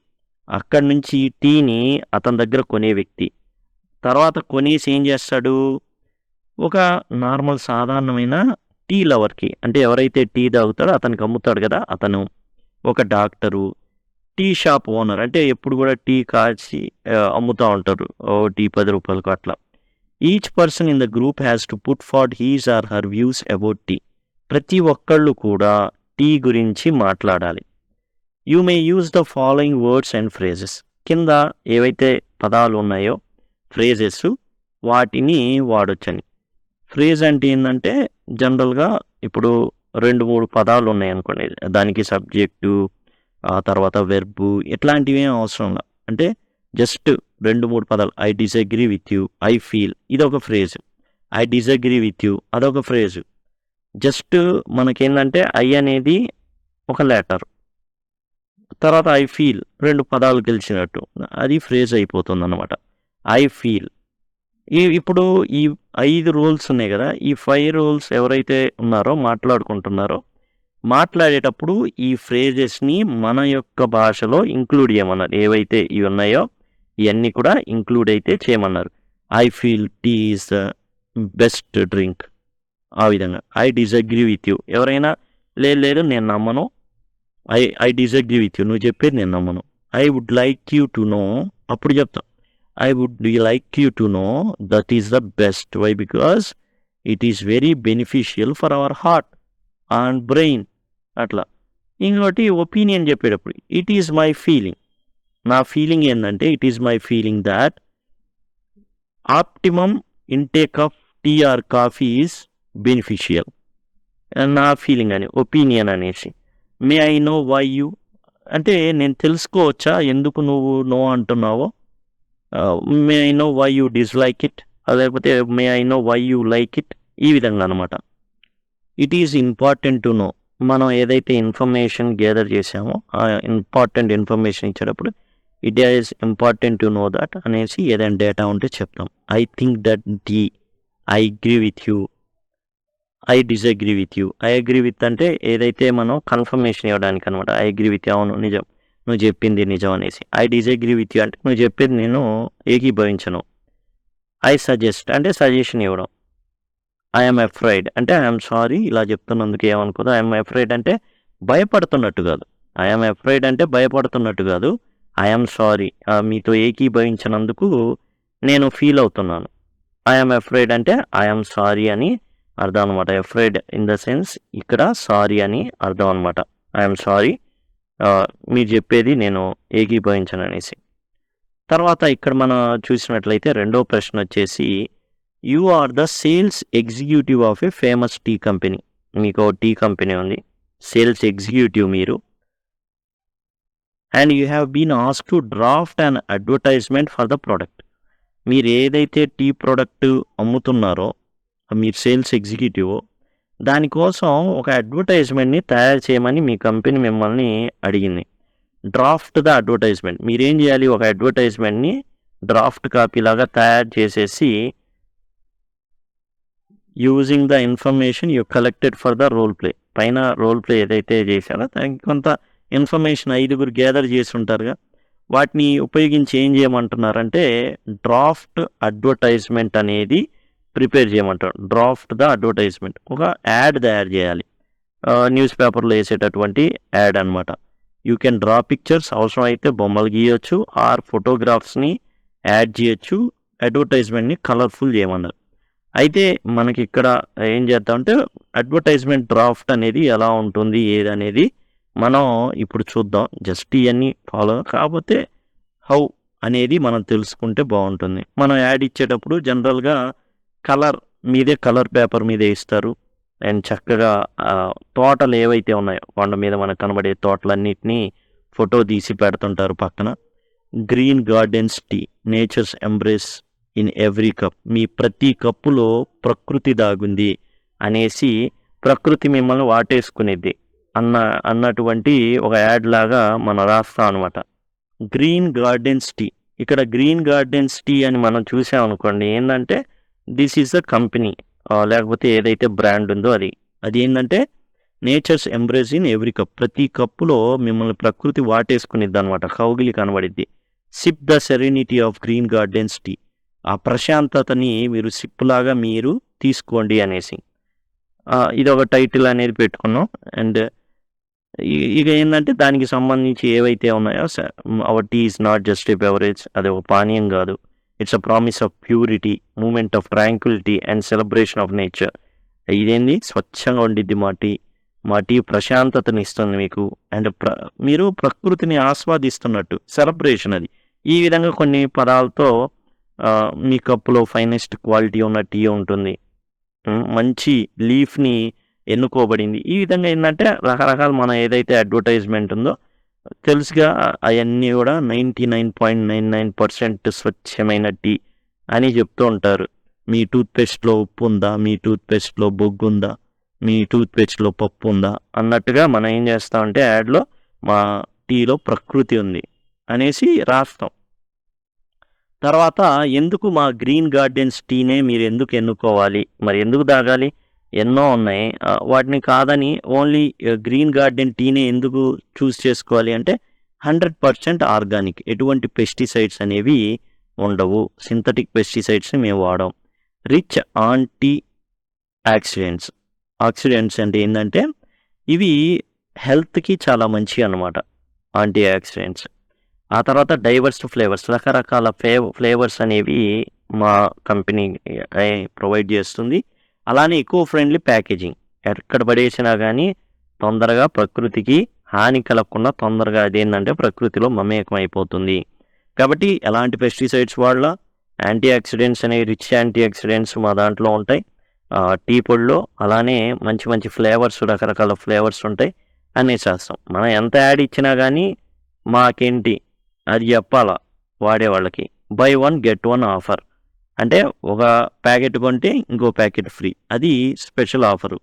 అక్కడి నుంచి టీని అతని దగ్గర కొనే వ్యక్తి, తర్వాత కొనేసి ఏం చేస్తాడు? ఒక నార్మల్ సాధారణమైన టీ లవర్కి అంటే ఎవరైతే టీ తాగుతాడో అతనికి అమ్ముతాడు కదా అతను, ఒక డాక్టరు, టీ షాప్ ఓనర్ అంటే ఎప్పుడు కూడా టీ కాచి అమ్ముతూ ఉంటారు, టీ 10 రూపాయలకు అట్లా. Each person in the group has to put forward his or her views about tea. ప్రతి ఒక్కళ్ళు కూడా టీ గురించి మాట్లాడాలి. You may use the following words and phrases. కింద ఏవైతే పదాలు ఉన్నాయో ఫ్రేజెస్ వాటిని వాడొచ్చని. ఫ్రేజ్ అంటే ఏంటంటే జనరల్గా ఇప్పుడు 2-3 పదాలు ఉన్నాయి అనుకోండి, దానికి సబ్జెక్టు ఆ తర్వాత వెర్బు ఇట్లాంటివి ఏం అవసరం లేదు. అంటే జస్ట్ 2-3 పదాలు. I disagree with you, I feel ఇదొక phrase, I disagree with you అదొక ఫ్రేజ్. జస్ట్ మనకేంటంటే ఐ అనేది ఒక లెటర్, తర్వాత ఐ ఫీల్ 2 పదాలు గెలిచినట్టు అది ఫ్రేజ్ అయిపోతుంది అన్నమాట. I feel. ఇప్పుడు ఈ 5 రోల్స్ ఉన్నాయి కదా, ఈ 5 రోల్స్ ఎవరైతే ఉన్నారో మాట్లాడుకుంటున్నారో మాట్లాడేటప్పుడు ఈ ఫ్రేజెస్ని మన యొక్క భాషలో ఇంక్లూడ్ చేయమన్నారు. ఏవైతే ఇవి ఉన్నాయో ఇవన్నీ కూడా ఇంక్లూడ్ అయితే చేయమన్నారు. I feel tea is the best drink. ఆ విధంగా ఐ డిసగ్రీ విత్ యూ. ఎవరైనా లేదు నేను నమ్మను, ఐ డిసగ్రీ విత్ యూ, నువ్వు చెప్పేది నేను నమ్మను. I would like you to know, అప్పుడు చెప్తాం I would like you to know that is the best. Why? Because it is very beneficial for our heart and brain. అట్లా. ఇంకోటి ఒపీనియన్ చెప్పేటప్పుడు ఇట్ ఈజ్ మై ఫీలింగ్. నా ఫీలింగ్ ఏంటంటే it is my feeling that optimum intake of tea or coffee is beneficial. నా ఫీలింగ్ అని ఒపీనియన్ అనేసి. May I know why you అంటే నేను తెలుసుకోవచ్చా ఎందుకు నువ్వు నో అంటున్నావో. May I know why you dislike it, లేకపోతే may I know why you like it. ఈ విధంగా అనమాట. It is important to know. మనం ఏదైతే ఇన్ఫర్మేషన్ గ్యాదర్ చేసామో ఆ ఇంపార్టెంట్ ఇన్ఫర్మేషన్ ఇచ్చేటప్పుడు it is important to know that అనేసి ఏదైనా డేటా ఉంటే చెప్తాం. I think that tea I agree with you, I disagree with you. I agree with అంటే ఏదైతే మనం కన్ఫర్మేషన్ ఇవ్వడానికి అనమాట. ఐ అగ్రీ విత్ యూ, అవును నిజం, నువ్వు చెప్పింది నిజం అనేసి. ఐ డిసగ్రీ విత్ యూ అంటే నువ్వు చెప్పేది నేను ఏకీభవించను. ఐ సజెస్ట్ అంటే సజెషన్ ఇవ్వడం. ఐఎమ్ అఫ్రైడ్ అంటే ఐఎమ్ సారీ, ఇలా చెప్తున్నందుకు ఏమనుకోదు. ఐఎమ్ అఫ్రైడ్ అంటే భయపడుతున్నట్టు కాదు. ఐఎమ్ అఫ్రైడ్ అంటే భయపడుతున్నట్టు కాదు. ఐఎమ్ సారీ, మీతో ఏకీభవించినందుకు నేను ఫీల్ అవుతున్నాను. ఐఎమ్ అఫ్రైడ్ అంటే ఐఎమ్ సారీ అని అర్థం అనమాట. అఫ్రైడ్ ఇన్ ద సెన్స్ ఇక్కడ సారీ అని అర్థం అనమాట. ఐఎమ్ సారీ, మీరు చెప్పేది నేను ఏకీభవించను అనేసి. తర్వాత ఇక్కడ మనం చూసినట్లయితే రెండో ప్రశ్న వచ్చేసి, you are the sales executive of a famous tea company. మీకు టీ కంపెనీ ఉంది, సేల్స్ ఎగ్జిక్యూటివ్ మీరు. And you have been ask to draft an advertisement for the product. మీరు ఏదైతే టీ ప్రోడక్ట్ అమ్ముతున్నారో, మీరు సేల్స్ ఎగ్జిక్యూటివ్, దానికోసం ఒక అడ్వర్టైజ్మెంట్ని తయారు చేయమని మీ కంపెనీ మిమ్మల్ని అడిగింది. డ్రాఫ్ట్ ద అడ్వర్టైజ్మెంట్, మీరేం చేయాలి, ఒక అడ్వర్టైజ్మెంట్ని డ్రాఫ్ట్ కాపీ లాగా తయారు చేసేసి using the information you collected for the role play. పైన రోల్ ప్లే ఏదైతే చేశారో దానికి కొంత ఇన్ఫర్మేషన్ 5గురు గ్యాదర్ చేసి ఉంటారుగా, వాటిని ఉపయోగించి ఏం చేయమంటున్నారంటే డ్రాఫ్ట్ అడ్వర్టైజ్మెంట్ అనేది ప్రిపేర్ చేయమంటారు. డ్రాఫ్ట్ ద అడ్వర్టైజ్మెంట్, ఒక యాడ్ తయారు చేయాలి, న్యూస్ పేపర్లో వేసేటటువంటి యాడ్ అనమాట. యూ కెన్ డ్రా పిక్చర్స్, అవసరం అయితే బొమ్మలు గీయొచ్చు, ఆర్ ఫోటోగ్రాఫ్స్ని యాడ్ చేయొచ్చు, అడ్వర్టైజ్మెంట్ని కలర్ఫుల్ చేయమన్నారు. అయితే మనకి ఇక్కడ ఏం చేద్దామంటే అడ్వర్టైజ్మెంట్ డ్రాఫ్ట్ అనేది ఎలా ఉంటుంది ఏదనేది మనం ఇప్పుడు చూద్దాం. జస్ట్ ఇవన్నీ ఫాలో కాకపోతే హౌ అనేది మనం తెలుసుకుంటే బాగుంటుంది. మనం యాడ్ ఇచ్చేటప్పుడు జనరల్గా కలర్ మీదే, కలర్ పేపర్ మీదే ఇస్తారు. అండ్ చక్కగా తోటలు ఏవైతే ఉన్నాయో కొండ మీద మనకు కనబడే తోటలన్నిటినీ ఫోటో తీసి పెడుతుంటారు పక్కన. Green gardens tea, nature's embrace in every cup, మీ ప్రతి కప్పులో ప్రకృతి దాగుంది అనేసి ప్రకృతి మిమ్మల్ని వాటేసుకునేది అన్నటువంటి ఒక యాడ్ లాగా మనం రాస్తాం అనమాట. గ్రీన్ గార్డెన్స్ టీ, ఇక్కడ గ్రీన్ గార్డెన్స్ టీ అని మనం చూసామనుకోండి, ఏంటంటే దిస్ ఈజ్ ద కంపెనీ, లేకపోతే ఏదైతే బ్రాండ్ ఉందో అది ఏంటంటే nature's embrace in every cup, ప్రతి కప్పులో మిమ్మల్ని ప్రకృతి వాటేసుకునిద్ది అనమాట, కౌగిలి కనబడిద్ది. Sip the serenity of green gardens tea, ఆ ప్రశాంతతని మీరు సిప్ లాగా మీరు తీసుకోండి అనేసి ఇది ఒక టైటిల్ అనేది పెట్టుకున్నాం. అండ్ ఇక ఏంటంటే దానికి సంబంధించి ఏవైతే ఉన్నాయో, our tea is not just a beverage, అది ఒక పానీయం కాదు, it's a promise of purity, moment of tranquillity and celebration of nature. ఇదేంది స్వచ్ఛంగా ఉండిద్ది మా టీ ప్రశాంతతని ఇస్తుంది మీకు, అండ్ మీరు ప్రకృతిని ఆస్వాదిస్తున్నట్టు సెలబ్రేషన్ అది. ఈ విధంగా కొన్ని పదాలతో మీ కప్పులో ఫైనెస్ట్ క్వాలిటీ ఉన్న టీ ఉంటుంది, మంచి లీఫ్ని ఎన్నుకోబడింది. ఈ విధంగా ఏంటంటే రకరకాల మనం ఏదైతే అడ్వర్టైజ్మెంట్ ఉందో తెలుసుగా అవన్నీ కూడా 99.99% స్వచ్ఛమైన టీ అని చెప్తూ ఉంటారు. మీ టూత్పేస్ట్లో ఉప్పు ఉందా, మీ టూత్పేస్ట్లో బొగ్గు ఉందా, మీ టూత్పేస్ట్లో పప్పు ఉందా అన్నట్టుగా మనం ఏం చేస్తామంటే యాడ్లో మా టీలో ప్రకృతి ఉంది అనేసి రాస్తాం. తర్వాత ఎందుకు మా గ్రీన్ గార్డెన్స్ టీనే మీరు ఎందుకు ఎన్నుకోవాలి, మరి ఎందుకు తాగాలి, ఎన్నో ఉన్నాయి, వాటిని కాదని ఓన్లీ గ్రీన్ గార్డెన్ టీనే ఎందుకు చూస్ చేసుకోవాలి అంటే 100% ఆర్గానిక్, ఎటువంటి పెస్టిసైడ్స్ అనేవి ఉండవు, సింథటిక్ పెస్టిసైడ్స్ని మేము వాడాం. రిచ్ యాంటీ ఆక్సిడెంట్స్, ఆక్సిడెంట్స్ అంటే ఏంటంటే ఇవి హెల్త్కి చాలా మంచి అన్నమాట, యాంటీ ఆక్సిడెంట్స్. ఆ తర్వాత డైవర్స్ ఫ్లేవర్స్, రకరకాల ఫ్లేవర్స్ అనేవి మా కంపెనీ ప్రొవైడ్ చేస్తుంది. అలానే ఎక్కువ ఫ్రెండ్లీ ప్యాకేజింగ్, ఎక్కడ పడేసినా కానీ తొందరగా ప్రకృతికి హాని కలగకుండా తొందరగా అదేంటంటే ప్రకృతిలో మమేకం అయిపోతుంది. కాబట్టి ఎలాంటి పెస్టిసైడ్స్ వాడాల, యాంటీ ఆక్సిడెంట్స్ అనేవి రిచ్ యాంటీ ఆక్సిడెంట్స్ మా దాంట్లో ఉంటాయి టీ పొడిలో. అలానే మంచి మంచి ఫ్లేవర్స్, రకరకాల ఫ్లేవర్స్ ఉంటాయి అన్నీ చేస్తాం. మనం ఎంత యాడ్ ఇచ్చినా కానీ మాకేంటి అది చెప్పాలా వాడేవాళ్ళకి. బై 1 get 1 ఆఫర్ అంటే ఒక ప్యాకెట్ కొంటే ఇంకో ప్యాకెట్ ఫ్రీ, అది స్పెషల్ ఆఫరు.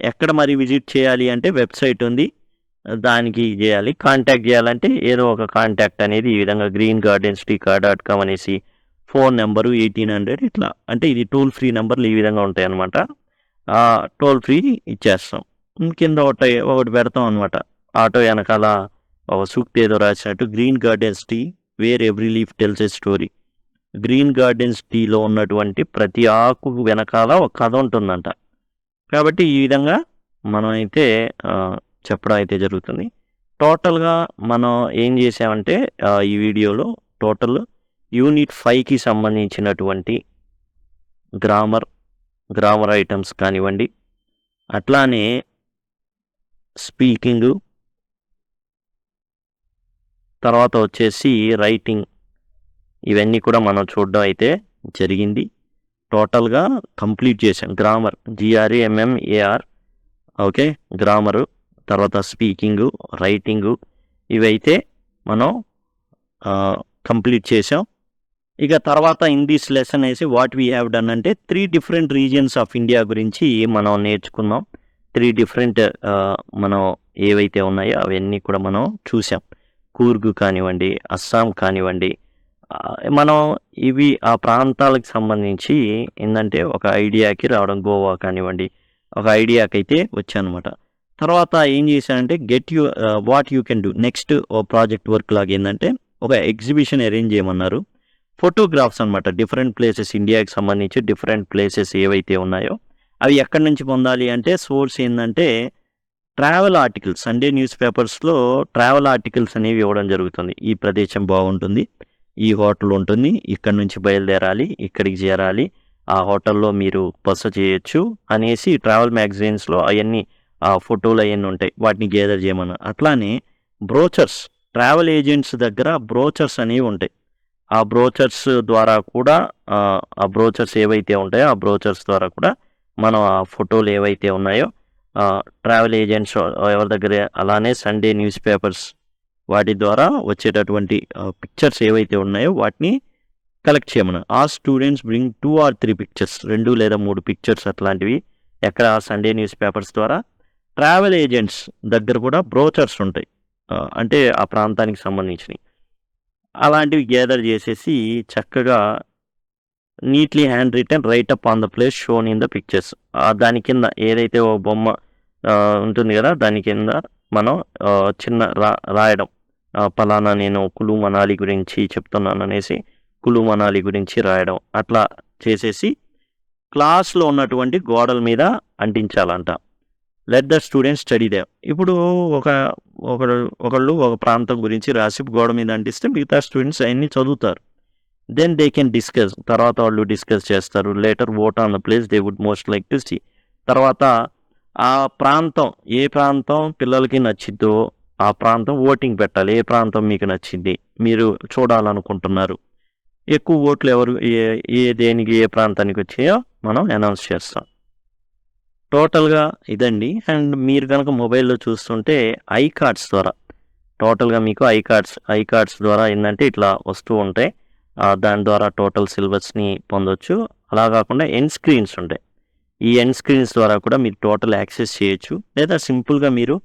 ఎక్కడ మరి విజిట్ చేయాలి అంటే వెబ్సైట్ ఉంది, దానికి చేయాలి. కాంటాక్ట్ చేయాలంటే ఏదో ఒక కాంటాక్ట్ అనేది ఈ విధంగా greengardensteacar.com అనేసి ఫోన్ నెంబరు 1800 ఇట్లా. అంటే ఇది టోల్ ఫ్రీ నెంబర్లు ఈ విధంగా ఉంటాయన్నమాట. టోల్ ఫ్రీ ఇచ్చేస్తాం. కింద ఒకటి పెడతాం అనమాట. ఆటో వెనకాల ఒక సూక్తి ఏదో రాసినట్టు green gardens tea where every leaf tells a story. Green gardens టీలో ఉన్నటువంటి ప్రతి ఆకు వెనకాల ఒక కథ ఉంటుందంట. కాబట్టి ఈ విధంగా మనం అయితే చెప్పడం అయితే జరుగుతుంది. టోటల్గా మనం ఏం చేసామంటే ఈ వీడియోలో టోటల్ యూనిట్ 5కి సంబంధించినటువంటి గ్రామర్ ఐటమ్స్ కానివ్వండి, అట్లానే స్పీకింగు, తర్వాత వచ్చేసి రైటింగ్, ఇవన్నీ కూడా మనం చూడడం అయితే జరిగింది. టోటల్గా కంప్లీట్ చేసాం. గ్రామర్ GRAMMAR, ఓకే, గ్రామరు, తర్వాత స్పీకింగు, రైటింగు, ఇవైతే మనం కంప్లీట్ చేసాం. ఇక తర్వాత ఇన్ దిస్ లెసన్ వేసి వాట్ వీ హ్యావ్ డన్ అంటే 3 డిఫరెంట్ రీజియన్స్ ఆఫ్ ఇండియా గురించి మనం నేర్చుకున్నాం. 3 డిఫరెంట్ మనం ఏవైతే ఉన్నాయో అవన్నీ కూడా మనం చూసాం. కూర్గు కానివ్వండి, అస్సాం కానివ్వండి, మనం ఇవి ఆ ప్రాంతాలకు సంబంధించి ఏంటంటే ఒక ఐడియాకి రావడం. గోవా కానివ్వండి, ఒక ఐడియాకి అయితే వచ్చానమాట. తర్వాత ఏం చేశానంటే what you can do next project work లాగా ఏంటంటే ఒక ఎగ్జిబిషన్ అరేంజ్ చేయమన్నారు. ఫోటోగ్రాఫ్స్ అనమాట. డిఫరెంట్ ప్లేసెస్, ఇండియాకి సంబంధించి డిఫరెంట్ ప్లేసెస్ ఏవైతే ఉన్నాయో అవి ఎక్కడి నుంచి పొందాలి అంటే సోర్స్ ఏంటంటే ట్రావెల్ ఆర్టికల్స్. సండే న్యూస్ పేపర్స్లో ట్రావెల్ ఆర్టికల్స్ అనేవి ఇవ్వడం జరుగుతుంది. ఈ ప్రదేశం బాగుంటుంది, ఈ హోటల్ ఉంటుంది, ఇక్కడ నుంచి బయలుదేరాలి, ఇక్కడికి చేరాలి, ఆ హోటల్లో మీరు బస చేయొచ్చు అనేసి ట్రావెల్ మ్యాగజైన్స్లో అవన్నీ ఆ ఫోటోలు అవన్నీ ఉంటాయి. వాటిని గ్యాదర్ చేయమన్నారు. అట్లానే బ్రోచర్స్, ట్రావెల్ ఏజెంట్స్ దగ్గర బ్రోచర్స్ అనేవి ఉంటాయి. ఆ బ్రోచర్స్ ద్వారా కూడా ఆ బ్రోచర్స్ ఏవైతే ఉంటాయో ఆ బ్రోచర్స్ ద్వారా కూడా మనం ఆ ఫోటోలు ఏవైతే ఉన్నాయో ట్రావెల్ ఏజెంట్స్ ఎవరి దగ్గర, అలానే సండే న్యూస్ పేపర్స్ వాటి ద్వారా వచ్చేటటువంటి పిక్చర్స్ ఏవైతే ఉన్నాయో వాటిని కలెక్ట్ చేయమన్నారు. ఆ స్టూడెంట్స్ బ్రింగ్ 2 or 3 పిక్చర్స్, 2 లేదా 3 పిక్చర్స్ అట్లాంటివి ఎక్కడ సండే న్యూస్ పేపర్స్ ద్వారా. ట్రావెల్ ఏజెంట్స్ దగ్గర కూడా బ్రోచర్స్ ఉంటాయి, అంటే ఆ ప్రాంతానికి సంబంధించినవి. అలాంటివి గ్యాదర్ చేసేసి చక్కగా neatly hand written write up on the place shown in the pictures. దాని కింద ఏదైతే ఓ బొమ్మ ఉంటుంది కదా, దాని కింద మనం చిన్న రాయడం, పలానా నేను కులు మనాలి గురించి చెప్తున్నాను అనేసి కులు మనాలి గురించి రాయడం. అట్లా చేసేసి క్లాస్లో ఉన్నటువంటి గోడల మీద అంటించాలంట. Let the students study they. ఇప్పుడు ఒకళ్ళు ఒక ప్రాంతం గురించి రాసి గోడ మీద అంటిస్తే మిగతా స్టూడెంట్స్ అవన్నీ చదువుతారు. Then they can discuss. తర్వాత వాళ్ళు డిస్కస్ చేస్తారు. Later vote on the place they would most like to see. తర్వాత ఆ ప్రాంతం, ఏ ప్రాంతం పిల్లలకి నచ్చిద్దో ఆ ప్రాంతం ఓటింగ్ పెట్టాలి. ఏ ప్రాంతం మీకు నచ్చింది, మీరు చూడాలనుకుంటున్నారు, ఎక్కువ ఓట్లు ఎవరు దేనికి ఏ ప్రాంతానికి వచ్చాయో మనం అనౌన్స్ చేస్తాం. టోటల్గా ఇదండి. అండ్ మీరు కనుక మొబైల్లో చూస్తుంటే ఐ కార్డ్స్ ద్వారా టోటల్గా మీకు ఐ కార్డ్స్ ద్వారా ఏంటంటే ఇట్లా వస్తూ ఉంటాయి. దాని ద్వారా టోటల్ సిలబస్ని పొందొచ్చు. అలా కాకుండా ఎండ్ స్క్రీన్స్ ఉంటాయి. ఈ ఎండ్ స్క్రీన్స్ ద్వారా కూడా మీరు టోటల్ యాక్సెస్ చేయొచ్చు. లేదా సింపుల్గా మీరు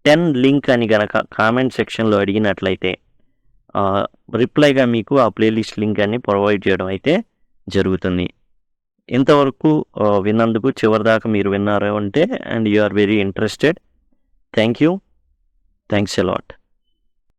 10 లింక్ అని కనుక కామెంట్ సెక్షన్లో అడిగినట్లయితే రిప్లైగా మీకు ఆ ప్లేలిస్ట్ లింక్ అని ప్రొవైడ్ చేయడం అయితే జరుగుతుంది. ఇంతవరకు విన్నందుకు, చివరిదాకా మీరు విన్నారు అంటే and you are very interested. Thank you. Thanks a lot.